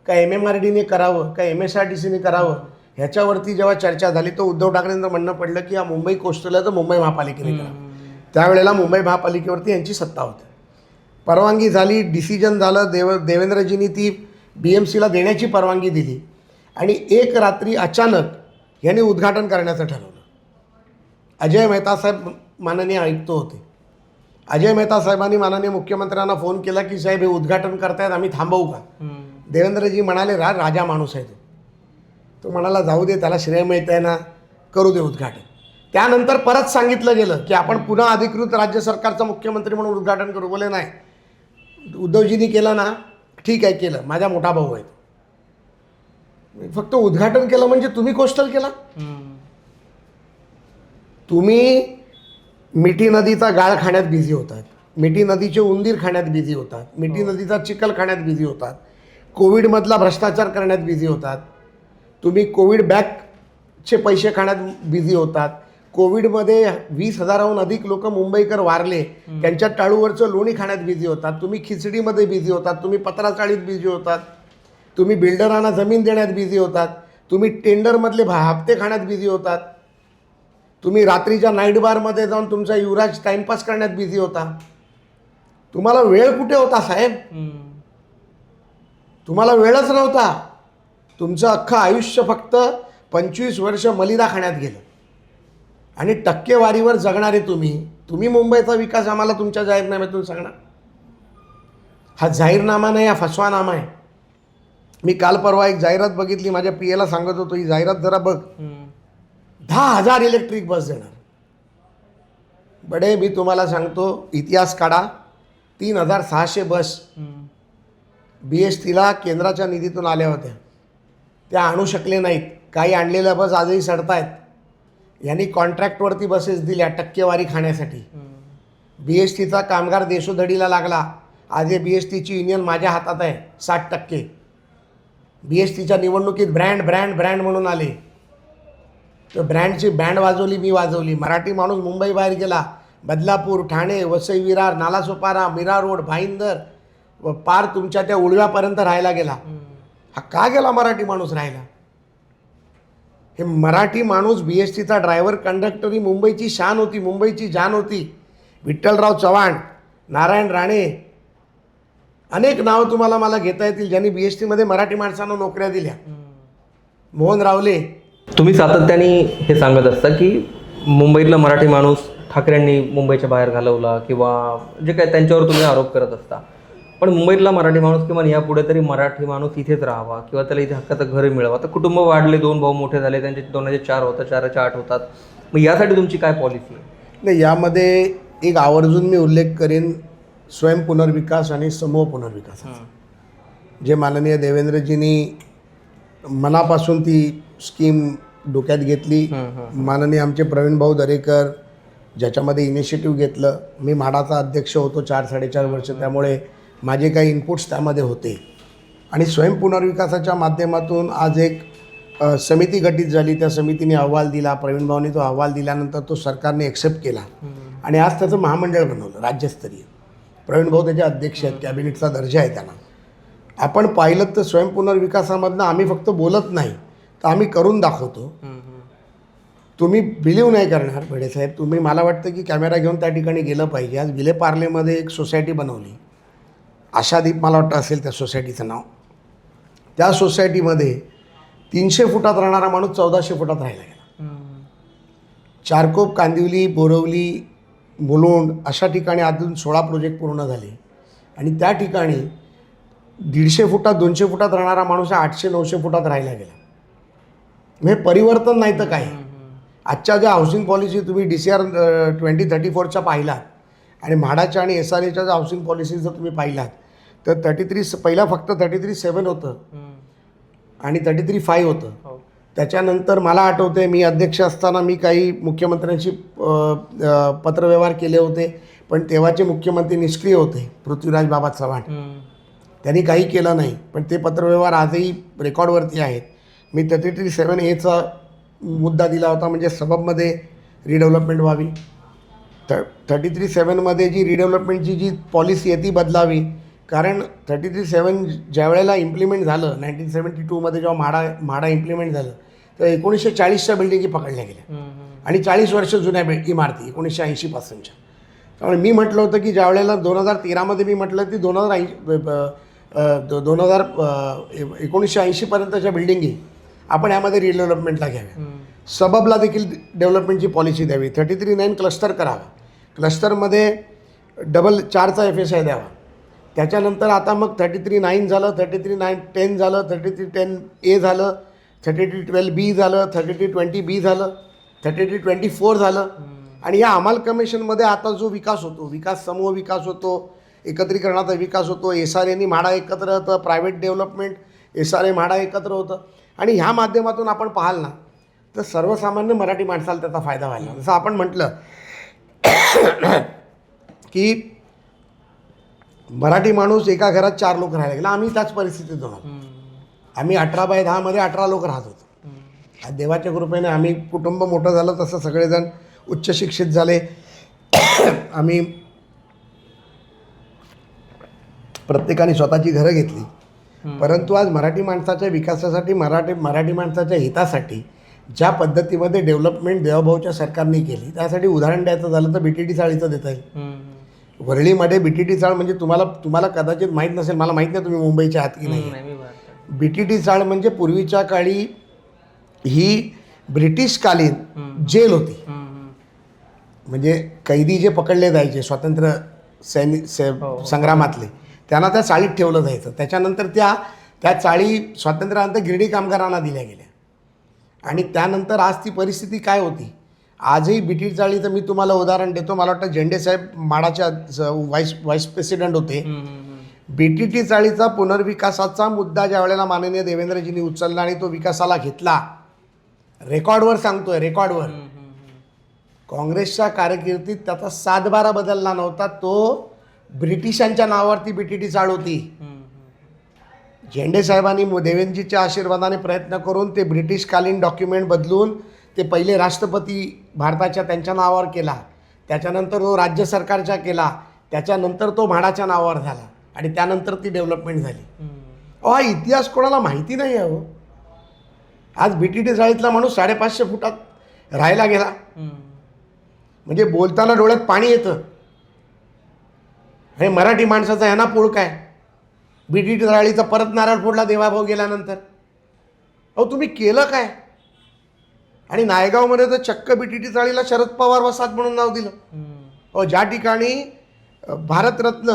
का MMRDने करावं का MSRDCने करावं? ह्याच्यावरती जेव्हा चर्चा झाली तर उद्धव ठाकरेंचं म्हणणं पडलं की हा मुंबई कोस्टल आहे तर मुंबई महापालिकेने करावं. त्यावेळेला मुंबई महापालिकेवरती यांची सत्ता होती. परवानगी झाली, डिसिजन झालं. देवेंद्रजींनी ती BMCला देण्याची परवानगी दिली आणि एक रात्री अचानक यांनी उद्घाटन करण्याचं ठरवलं. अजय मेहता साहेब माननीय आयुक्त होते. अजय मेहता साहेबांनी माननीय मुख्यमंत्र्यांना फोन केला की साहेब हे उद्घाटन करतायत, आम्ही थांबवू का? देवेंद्रजी म्हणाले, राजा माणूस आहे तो म्हणाला जाऊ दे, त्याला श्रेय मिळत आहे ना, करू दे उद्घाटन. त्यानंतर परत सांगितलं गेलं की आपण पुन्हा अधिकृत राज्य सरकारचा मुख्यमंत्री म्हणून उद्घाटन करू. बोले नाही, उद्धवजींनी केलं ना, ठीक आहे केलं, माझा मोठा भाऊ आहे. फक्त उद्घाटन केलं म्हणजे तुम्ही कोस्टल केला? तुम्ही मिठी नदीचा गाळ खाण्यात बिझी होतात, मिठी नदीचे उंदीर खाण्यात बिझी होतात, मिठी नदीचा चिखल खाण्यात बिझी होतात, कोविडमधला भ्रष्टाचार करण्यात बिझी होतात, तुम्ही कोविड बॅकचे पैसे खाण्यात बिझी होतात. कोविडमध्ये 20,000हून अधिक लोक मुंबईकर वारले, त्यांच्या टाळूवरचं लोणी खाण्यात बिझी होतात. तुम्ही खिचडीमध्ये बिझी होतात, तुम्ही पत्राचाळीत बिझी होतात, तुम्ही बिल्डरांना जमीन देण्यात बिझी होतात, तुम्ही टेंडरमधले हप्ते खाण्यात बिझी होतात, तुम्ही रात्रीच्या नाईट बारमध्ये जाऊन तुमचा युवराज टाइमपास करण्यात बिझी होता. तुम्हाला वेळ कुठे होता साहेब? तुम्हाला वेळच नव्हता. तुमचं अख्खं आयुष्य फक्त 25 वर्ष मलिदा खाण्यात गेलं आणि टक्केवारीवर जगणारे तुम्ही मुंबईचा विकास आम्हाला तुमच्या जाहीरनाम्यातून सांगणार? हा जाहीरनामा नाही, हा फसवानामा आहे. मी काल परवा एक जाहिरात बघितली, माझ्या PAला सांगत होतो, ही जाहिरात जरा बघ. 10,000 इलेक्ट्रिक बस देणार. बडे, मी तुम्हाला सांगतो, इतिहास काढा. 3,600 बस BSTला केंद्राच्या निधीतून आल्या होत्या, त्या आणू शकले नाहीत. काही आणलेल्या बस आजही सडतायत. यांनी कॉन्ट्रॅक्टवरती बसेस दिल्या टक्केवारी खाण्यासाठी. BSTचा कामगार देशोधडीला लागला. आज हे BSTची युनियन माझ्या हातात आहे. 60%. BSTच्या निवडणुकीत ब्रँड म्हणून आले, तर ब्रँडची बँड वाजवली, मी वाजवली. मराठी माणूस मुंबई बाहेर गेला, बदलापूर, ठाणे, वसई विरार, नालासोपारा, मीरा रोड, भाईंदर, पार तुमच्या त्या उळव्यापर्यंत राहायला गेला. हा का गेला मराठी माणूस राहायला? हे मराठी माणूस BSTचा ड्रायव्हर कंडक्टर ही मुंबईची शान होती, मुंबईची जान होती. विठ्ठलराव चव्हाण, नारायण राणे, अनेक नावं तुम्हाला मला घेता येतील ज्यांनी BSTमध्ये मराठी माणसांना नोकऱ्या दिल्या. मोहन रावले. तुम्ही सातत्याने हे सांगत असता की मुंबईतला मराठी माणूस ठाकरेंनी मुंबईच्या बाहेर घालवला किंवा जे काय त्यांच्यावर तुम्ही आरोप करत असता, पण मुंबईतला मराठी माणूस किंवा यापुढे तरी मराठी माणूस इथेच राहावा किंवा त्याला इथे हक्काचं घर मिळावं. आता कुटुंब वाढले, 2 भाऊ मोठे झाले, त्यांचे 2चे 4 होतात, 4चे 8 होतात. मग यासाठी तुमची काय पॉलिसी आहे? नाही, यामध्ये एक आवर्जून मी उल्लेख करेन स्वयंपुनर्विकास आणि समूह पुनर्विकासाचा, जे माननीय देवेंद्रजींनी मनापासून ती स्कीम डोक्यात घेतली. माननीय आमचे प्रवीण भाऊ दरेकर ज्याच्यामध्ये इनिशिएटिव्ह घेतलं. मी म्हाडाचा अध्यक्ष होतो 4-4.5 वर्ष, त्यामुळे माझे काही इनपुट्स त्यामध्ये होते. आणि स्वयंपुनर्विकासाच्या माध्यमातून आज एक समिती गठीत झाली. त्या समितीने अहवाल दिला. प्रवीण भाऊनी तो अहवाल दिल्यानंतर तो सरकारने एक्सेप्ट केला आणि आज त्याचं महामंडळ बनवलं राज्यस्तरीय. प्रवीण भाऊ त्याचे अध्यक्ष आहेत, कॅबिनेटचा दर्जा आहे त्यांना. आपण पाहिलं तर स्वयंपुनर्विकासामधनं आम्ही फक्त बोलत नाही, तर आम्ही करून दाखवतो. तुम्ही बिलीव नाही करणार भिडेसाहेब. तुम्ही, मला वाटतं की कॅमेरा घेऊन त्या ठिकाणी गेलं पाहिजे. आज विलेपार्लेमध्ये एक सोसायटी बनवली, आशादीप मला वाटतं असेल त्या सोसायटीचं नाव. त्या सोसायटीमध्ये 300 फुटात राहणारा माणूस 1400 फुटात राहायला गेला. चारकोप, कांदिवली, बोरवली, मुलुंड अशा ठिकाणी अजून 16 प्रोजेक्ट पूर्ण झाले. आणि त्या ठिकाणी 150 फुटात 200 फुटात राहणारा माणूस 800-900 फुटात राहायला गेला. म्हणजे परिवर्तन नाही तर काय. आजच्या ज्या हाऊसिंग पॉलिसी तुम्ही DCR 2034च्या पाहिलात आणि म्हाडाच्या आणि SRAच्या ज्या हाऊसिंग पॉलिसी जर तुम्ही पाहिलात तर 33 पहिला फक्त 33.7 होतं आणि 33.5 होतं. त्याच्यानंतर मला आठवते मी अध्यक्ष असताना मी काही मुख्यमंत्र्यांशी पत्रव्यवहार केले होते, पण तेव्हाचे मुख्यमंत्री निष्क्रिय होते, पृथ्वीराज बाबा चव्हाण. त्यांनी काही केलं नाही, पण ते पत्रव्यवहार आजही रेकॉर्डवरती आहेत. मी 33.7A मुद्दा दिला होता, म्हणजे सबबमध्ये रिडेव्हलपमेंट व्हावी. 33.7मध्ये जी रिडेव्हलपमेंटची जी पॉलिसी आहे ती बदलावी. कारण 33.7 ज्या वेळेला इम्प्लिमेंट झालं 1972मध्ये जेव्हा म्हाडा इम्प्लिमेंट झालं तर 1940च्या बिल्डिंगी पकडल्या गेल्या आणि 40 वर्ष जुन्या इमारती 1980पासूनच्या. त्यामुळे मी म्हटलं होतं की ज्या वेळेला 2013मध्ये मी म्हटलं की 1980पर्यंतच्या बिल्डिंगी आपण यामध्ये रिडेव्हलपमेंटला घ्याव्या. सबबला देखील डेव्हलपमेंटची पॉलिसी द्यावी. 33.9 क्लस्टर करावा. क्लस्टरमध्ये डबल 4चा FSI द्यावा. त्याच्यानंतर आता मग 33.9 झालं, 33.10 झालं, 33.10A झालं, 33.12B झालं, 33.20B झालं, 33.24 झालं. आणि या अमाल कमिशनमध्ये आता जो विकास होतो, विकास समूह विकास होतो, एकत्रीकरणाचा विकास होतो, SRAनी म्हाडा एकत्र होतं, प्रायव्हेट डेव्हलपमेंट SRA म्हाडा एकत्र होतं. आणि ह्या माध्यमातून आपण पाहाल ना तर सर्वसामान्य मराठी माणसाला त्याचा फायदा व्हायला. जसं आपण म्हटलं की मराठी माणूस एका घरात 4 लोक राहायला गेला. आम्ही त्याच परिस्थितीत होतो. आम्ही 18/10मध्ये 18 लोक राहत होतो. आज देवाच्या कृपेने आम्ही कुटुंब मोठं झालं, तसं सगळेजण उच्च शिक्षित झाले. आम्ही प्रत्येकाने स्वतःची घरं घेतली. परंतु आज मराठी माणसाच्या विकासासाठी, मराठी माणसाच्या हितासाठी ज्या पद्धतीमध्ये डेव्हलपमेंट देवाभाऊच्या सरकारने केली, त्यासाठी उदाहरण द्यायचं झालं तर BTT चाळीचं देता येईल. वरळीमध्ये BTT चाळ म्हणजे तुम्हाला कदाचित माहीत नसेल, मला माहीत नाही तुम्ही मुंबईच्या आत की नाही. BTT चाळ म्हणजे पूर्वीच्या काळी ही ब्रिटिशकालीन जेल होती. म्हणजे कैदी जे पकडले जायचे स्वातंत्र्य संग्रामातले, त्यांना त्या चाळीत ठेवलं जायचं. त्याच्यानंतर त्या चाळी स्वातंत्र्यानंतर गिरणी कामगारांना दिल्या गेल्या. आणि त्यानंतर आज ती परिस्थिती काय होती. आजही BTT चाळीचं मी तुम्हाला उदाहरण देतो. मला वाटतं झेंडे साहेब म्हाडाच्या व्हाईस प्रेसिडेंट होते. BTT चाळीचा पुनर्विकासाचा मुद्दा ज्या वेळेला माननीय देवेंद्रजींनी उचलला आणि तो विकासाला घेतला, रेकॉर्डवर सांगतोय, रेकॉर्डवर, काँग्रेसच्या कारकिर्दीत त्याचा 7-12 बदलला नव्हता. तो ब्रिटिशांच्या नावावरती BTT चाळ होती. झेंडे साहेबांनी देवेंद्रजीच्या आशीर्वादाने प्रयत्न करून ते ब्रिटिशकालीन डॉक्युमेंट बदलून ते पहिले राष्ट्रपती भारताच्या त्यांच्या नावावर केला. त्याच्यानंतर तो राज्य सरकारच्या केला. त्याच्यानंतर तो म्हाडाच्या नावावर झाला आणि त्यानंतर ती डेव्हलपमेंट झाली. हा इतिहास कोणाला माहिती नाही आहे. आज BTT चाळीतला माणूस 550 फुटात राहायला गेला म्हणजे बोलताना डोळ्यात पाणी येतं. हे मराठी माणसाचा ह्यांना पोळ काय. BTT चाळीचा परत नारळ फोडला देवाभाऊ गेल्यानंतर. अहो तुम्ही केलं काय. आणि नायगावमध्ये तर चक्क BTT चाळीला शरद पवार वसाहत म्हणून नाव दिलं. ज्या ठिकाणी भारतरत्न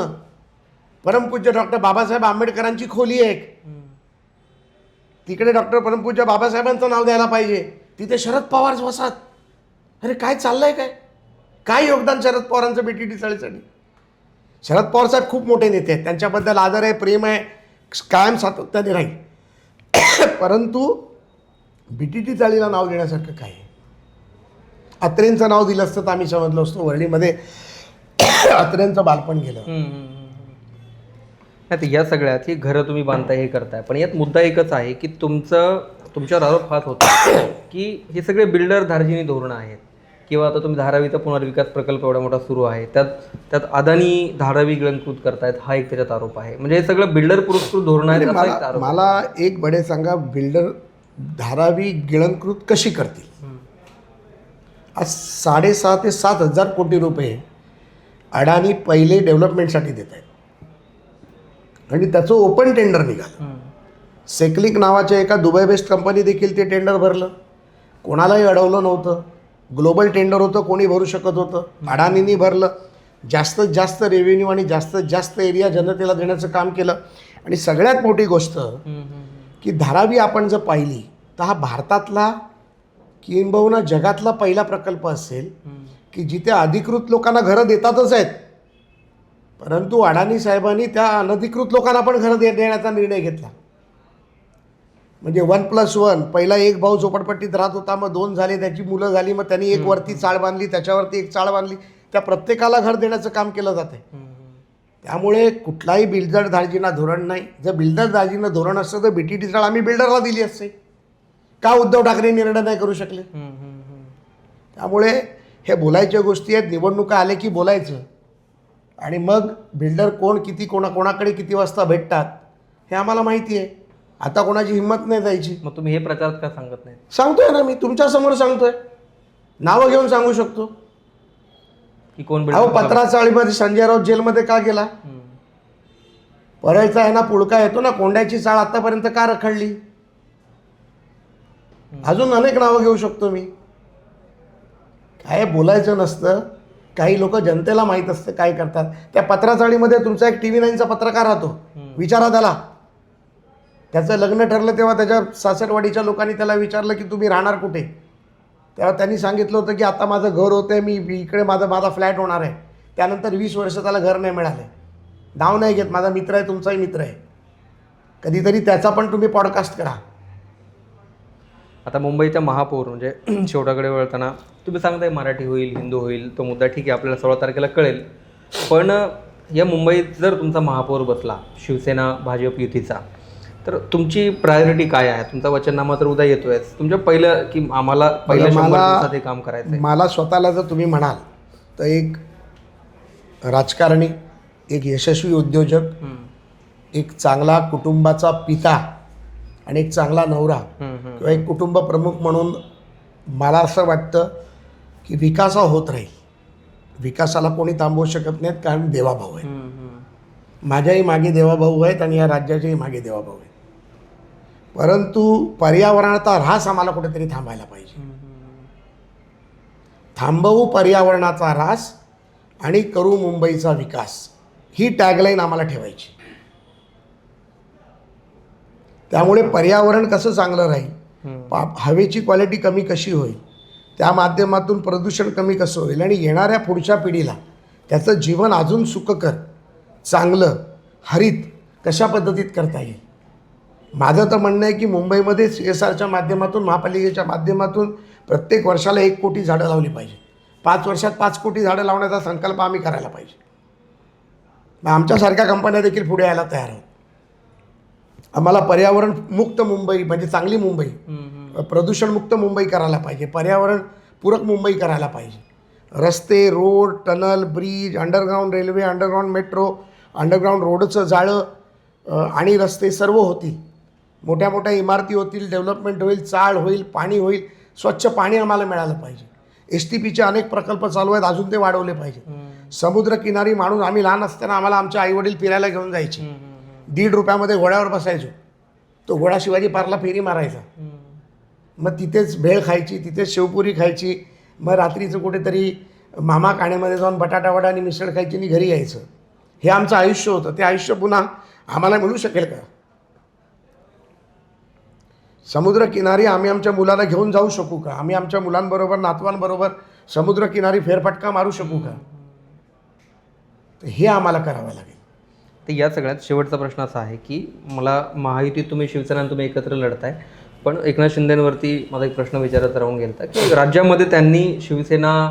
परमपूज्य डॉक्टर बाबासाहेब आंबेडकरांची खोली आहे एक. तिकडे डॉक्टर परमपूज्य बाबासाहेबांचं नाव द्यायला पाहिजे, तिथे शरद पवार बसतात. अरे काय चाललंय, काय योगदान शरद पवारांचं BTT चाळीसाठी. शरद पवार साहेब खूप मोठे नेते आहेत, त्यांच्याबद्दल आदर आहे, प्रेम आहे, कायम सातत्याने राहील. परंतु BTT चाळीला नाव देण्यासारखं काय आहे? अत्रेंचं नाव दिलं असतं तर आम्ही समजलो असतो. वर्णीमध्ये अत्रेंचं बालपण गेलं. नाही, या सगळ्यात ही घरं तुम्ही बांधताय, हे करताय, पण यात मुद्दा एकच आहे की तुमच्यावर आरोप हाच होता की हे सगळे बिल्डर धार्जिनी धोरणं आहेत, किंवा आता तुम्ही धारावीचा पुनर्विकास प्रकल्प एवढा मोठा सुरू आहे, त्यात अदानी धारावी गिळंकृत करतायत, हा एक त्याच्यात आरोप आहे. म्हणजे हे सगळं बिल्डर पुरस्कृत धोरण आहे, असा एक आरोप. मला एक बडे सांगा, बिल्डर धारावी गिळंकृत कशी करतील? आज 6,500 ते 7,000 कोटी रुपये अडाणी पहिले डेव्हलपमेंटसाठी देत आहेत आणि त्याचं ओपन टेंडर निघालं. सेकलिक नावाच्या एका दुबई बेस्ड कंपनी देखील ते टेंडर भरलं, कोणालाही अडवलं नव्हतं. ग्लोबल टेंडर होतं, कोणी भरू शकत होतं, अडाणींनी भरलं. जास्तीत जास्त रेव्हेन्यू आणि जास्तीत जास्त एरिया जनतेला देण्याचं काम केलं. आणि सगळ्यात मोठी गोष्ट की धारावी आपण जर पाहिली तर हा भारतातला किंबहुना जगातला पहिला प्रकल्प असेल की जिथे अधिकृत लोकांना घरं देतातच आहेत, परंतु अडाणी साहेबांनी त्या अनधिकृत लोकांना पण घरं देण्याचा निर्णय घेतला. म्हणजे 1+1, पहिला एक भाऊ झोपडपट्टीत राहत होता, मग 2 झाले, त्याची मुलं झाली, मग त्यांनी एक वरती चाळ बांधली, त्याच्यावरती एक चाळ बांधली, त्या प्रत्येकाला घर देण्याचं काम केलं जाते. त्यामुळे कुठलाही बिल्डर दार्जिना धोरण नाही. जर बिल्डर दार्जिना धोरण असतं तर BTT चाळ आम्ही बिल्डरला दिली असते. का उद्धव ठाकरे निर्णय नाही करू शकले? त्यामुळे हे बोलायच्या गोष्टी आहेत. निवडणुका आले की बोलायचं, आणि मग बिल्डर कोण किती कोणाकडे किती वाजता भेटतात हे आम्हाला माहिती आहे. आता कोणाची हिंमत नाही जायची. मग तुम्ही हे प्रचारात का सांगत नाही? सांगतोय ना, मी तुमच्यासमोर सांगतोय, नावं घेऊन सांगू शकतो की कोण अहो पत्रा चाळीमध्ये संजय राऊत जेलमध्ये का गेला? परळचा आहे ना, पुळका येतो ना, कोंड्याची चाळ आतापर्यंत का रखडली? अजून अनेक नावं घेऊ शकतो मी. काय बोलायचं नसतं. काही लोक जनतेला माहीत असतं काय करतात. त्या पत्रा चाळीमध्ये तुमचा एक TV9चा पत्रकार राहतो, विचारा त्याला. त्याचं लग्न ठरलं तेव्हा त्याच्या सासरवाडीच्या लोकांनी त्याला विचारलं की तुम्ही राहणार कुठे? तेव्हा त्यांनी सांगितलं होतं की आता माझं घर होतं आहे, मी इकडे माझा फ्लॅट होणार आहे. त्यानंतर 20 वर्ष त्याला घर नाही मिळालं. नाव नाही घेत, माझा मित्र आहे, तुमचाही मित्र आहे. कधीतरी त्याचा पण तुम्ही पॉडकास्ट करा. आता मुंबईच्या महापौर म्हणजे शेवटाकडे वळताना तुम्ही सांगताय मराठी होईल, हिंदू होईल, तो मुद्दा ठीक आहे, आपल्याला 16 तारखेला कळेल. पण या मुंबईत जर तुमचा महापौर बसला शिवसेना भाजप युतीचा, तर तुमची प्रायोरिटी काय आहे? तुमचा वचननामा तर उद्या येतोय, तुमच्या पहिलं की आम्हाला पहिल्या 100 दिवसात हे काम करायचं आहे. मला स्वतःला जर तुम्ही म्हणाल तर एक राजकारणी, एक यशस्वी उद्योजक, एक चांगला कुटुंबाचा पिता आणि एक चांगला नवरा किंवा एक कुटुंब प्रमुख म्हणून मला असं वाटतं की विकास हा होत राहील. विकासाला कोणी थांबवू शकत नाहीत, कारण देवाभाऊ आहे. माझ्याही मागे देवाभाऊ आहेत आणि या राज्याच्याही मागे देवाभाऊ आहेत. परंतु पर्यावरणाचा ऱ्हास आम्हाला कुठेतरी थांबायला पाहिजे. थांबवू पर्यावरणाचा ऱ्हास आणि करू मुंबईचा विकास, ही टॅगलाईन आम्हाला ठेवायची. त्यामुळे पर्यावरण कसं चांगलं राहील, हवेची क्वालिटी कमी कशी होईल, त्या माध्यमातून प्रदूषण कमी कसं होईल आणि येणाऱ्या पुढच्या पिढीला त्याचं जीवन अजून सुखकर, चांगलं, हरित कशा पद्धतीत करता येईल. माझं तर म्हणणं आहे की मुंबईमध्ये CSRच्या माध्यमातून, महापालिकेच्या माध्यमातून प्रत्येक वर्षाला 1 कोटी झाडं लावली पाहिजे. 5 वर्षात 5 कोटी झाडं लावण्याचा संकल्प आम्ही करायला पाहिजे. मग आमच्यासारख्या कंपन्या देखील पुढे यायला तयार आहोत. आम्हाला पर्यावरण मुक्त मुंबई म्हणजे चांगली मुंबई, प्रदूषणमुक्त मुंबई करायला पाहिजे, पर्यावरण पूरक मुंबई करायला पाहिजे. रस्ते, road, tunnel, bridge, underground railway, underground metro, underground रोडचं जाळं आणि रस्ते सर्व होतील. मोठ्या मोठ्या इमारती होतील, डेव्हलपमेंट होईल, चाळ होईल, पाणी होईल, स्वच्छ पाणी आम्हाला मिळालं पाहिजे. STPचे अनेक प्रकल्प चालू आहेत, अजून ते वाढवले पाहिजे. समुद्रकिनारी माणूस, आम्ही लहान असताना आम्हाला आमचे आईवडील फिरायला घेऊन जायचे. 1.5 रुपयामध्ये घोड्यावर बसायचो. तो घोडा शिवाजी पार्कला फेरी मारायचा. मग तिथेच भेळ खायची, तिथेच शेवपुरी खायची. मग रात्रीचं कुठेतरी मामा काण्यामध्ये जाऊन बटाटा वडा आणि मिसळ खायची आणि घरी यायचं. हे आमचं आयुष्य होतं. ते आयुष्य पुन्हा आम्हाला मिळू शकेल का? समुद्रकिनारी आम्ही आमच्या मुलाला घेऊन जाऊ शकू का? आम्ही आमच्या मुलांबरोबर नातवांबरोबर समुद्रकिनारी फेरफटका मारू शकू का? तर हे आम्हाला करावं लागेल. तर या सगळ्यात शेवटचा प्रश्न असा आहे की मला महायुतीत तुम्ही शिवसेना आणि तुम्ही एकत्र लढताय, पण एकनाथ शिंदेंवरती माझा एक प्रश्न विचारायचा राहून गेला की राज्यामध्ये त्यांनी शिवसेना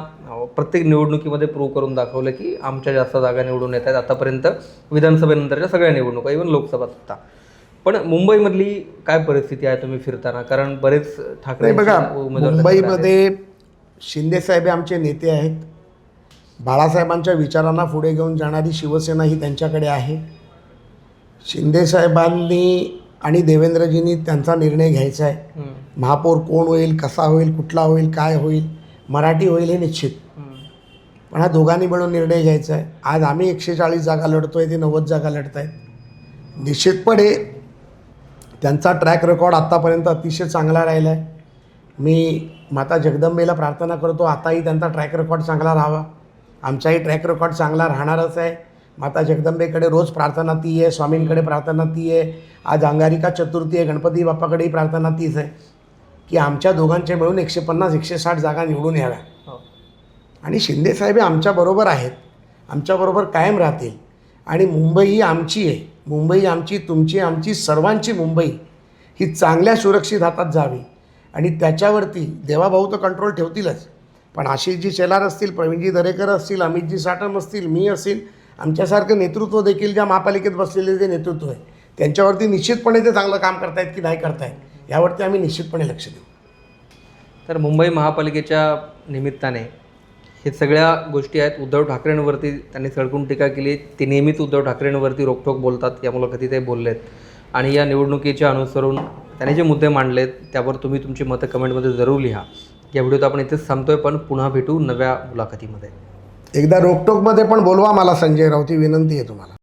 प्रत्येक निवडणुकीमध्ये प्रूव्ह करून दाखवलं की आमच्या जास्त जागा निवडून येत आहेत. आतापर्यंत विधानसभेनंतरच्या सगळ्या निवडणुका, इव्हन लोकसभा सुद्धा. पण मुंबईमधली काय परिस्थिती आहे तुम्ही फिरताना? कारण बरेच ठाकरे बघा, मुंबईमध्ये शिंदेसाहेब आमचे नेते आहेत. बाळासाहेबांच्या विचारांना पुढे घेऊन जाणारी शिवसेना ही त्यांच्याकडे आहे. शिंदेसाहेबांनी आणि देवेंद्रजींनी त्यांचा निर्णय घ्यायचा आहे. महापौर कोण होईल, कसा होईल, कुठला होईल, काय होईल, मराठी होईल हे निश्चित. पण हा दोघांनी मिळून निर्णय घ्यायचा आहे. आज आम्ही 140 जागा लढतोय, ते 90 जागा लढत आहेत. निश्चितपणे त्यांचा ट्रॅक रेकॉर्ड आत्तापर्यंत अतिशय चांगला राहिला आहे. मी माता जगदंबेला प्रार्थना करतो आताही त्यांचा ट्रॅक रेकॉर्ड चांगला राहावा. आमचाही ट्रॅक रेकॉर्ड चांगला राहणारच आहे. माता जगदंबेकडे रोज प्रार्थना ती आहे, स्वामींकडे प्रार्थना ती आहे. आज अंगारिका चतुर्थी आहे, गणपती बाप्पाकडेही प्रार्थना तीच आहे की आमच्या दोघांचे मिळून 150-160 जागा निवडून याव्या. आणि शिंदेसाहेब आमच्याबरोबर आहेत, आमच्याबरोबर कायम राहतील. आणि मुंबई ही आमची आहे. मुंबई आमची, तुमची, आमची, सर्वांची मुंबई ही चांगल्या सुरक्षित हातात जावी. आणि त्याच्यावरती देवाभाऊ तर कंट्रोल ठेवतीलच, पण आशिषजी शेलार असतील, प्रवीणजी दरेकर असतील, अमितजी साटम असतील, मी असेल, आमच्यासारखं नेतृत्व देखील ज्या महापालिकेत बसलेले जे नेतृत्व आहे त्यांच्यावरती निश्चितपणे ते चांगलं काम करतायत की नाही करतायत यावरती आम्ही निश्चितपणे लक्ष देऊ. तर मुंबई महापालिकेच्या निमित्ताने हे सगळ्या गोष्टी आहेत. उद्धव ठाकरेंवरती त्यांनी सळकून टीका केली. ते नेहमीच उद्धव ठाकरेंवरती रोखठोक बोलतात, या मुलाखतीत ते बोललेत. आणि या निवडणुकीच्या अनुसरून त्यांनी जे मुद्दे मांडलेत त्यावर तुम्ही तुमची मतं कमेंटमध्ये जरूर लिहा. या व्हिडिओत आपण इथेच थांबतोय, पण पुन्हा भेटू नव्या मुलाखतीमध्ये. एकदा रोकटोकमध्ये पण बोलवा मला संजय राऊत, ही विनंती आहे तुम्हाला.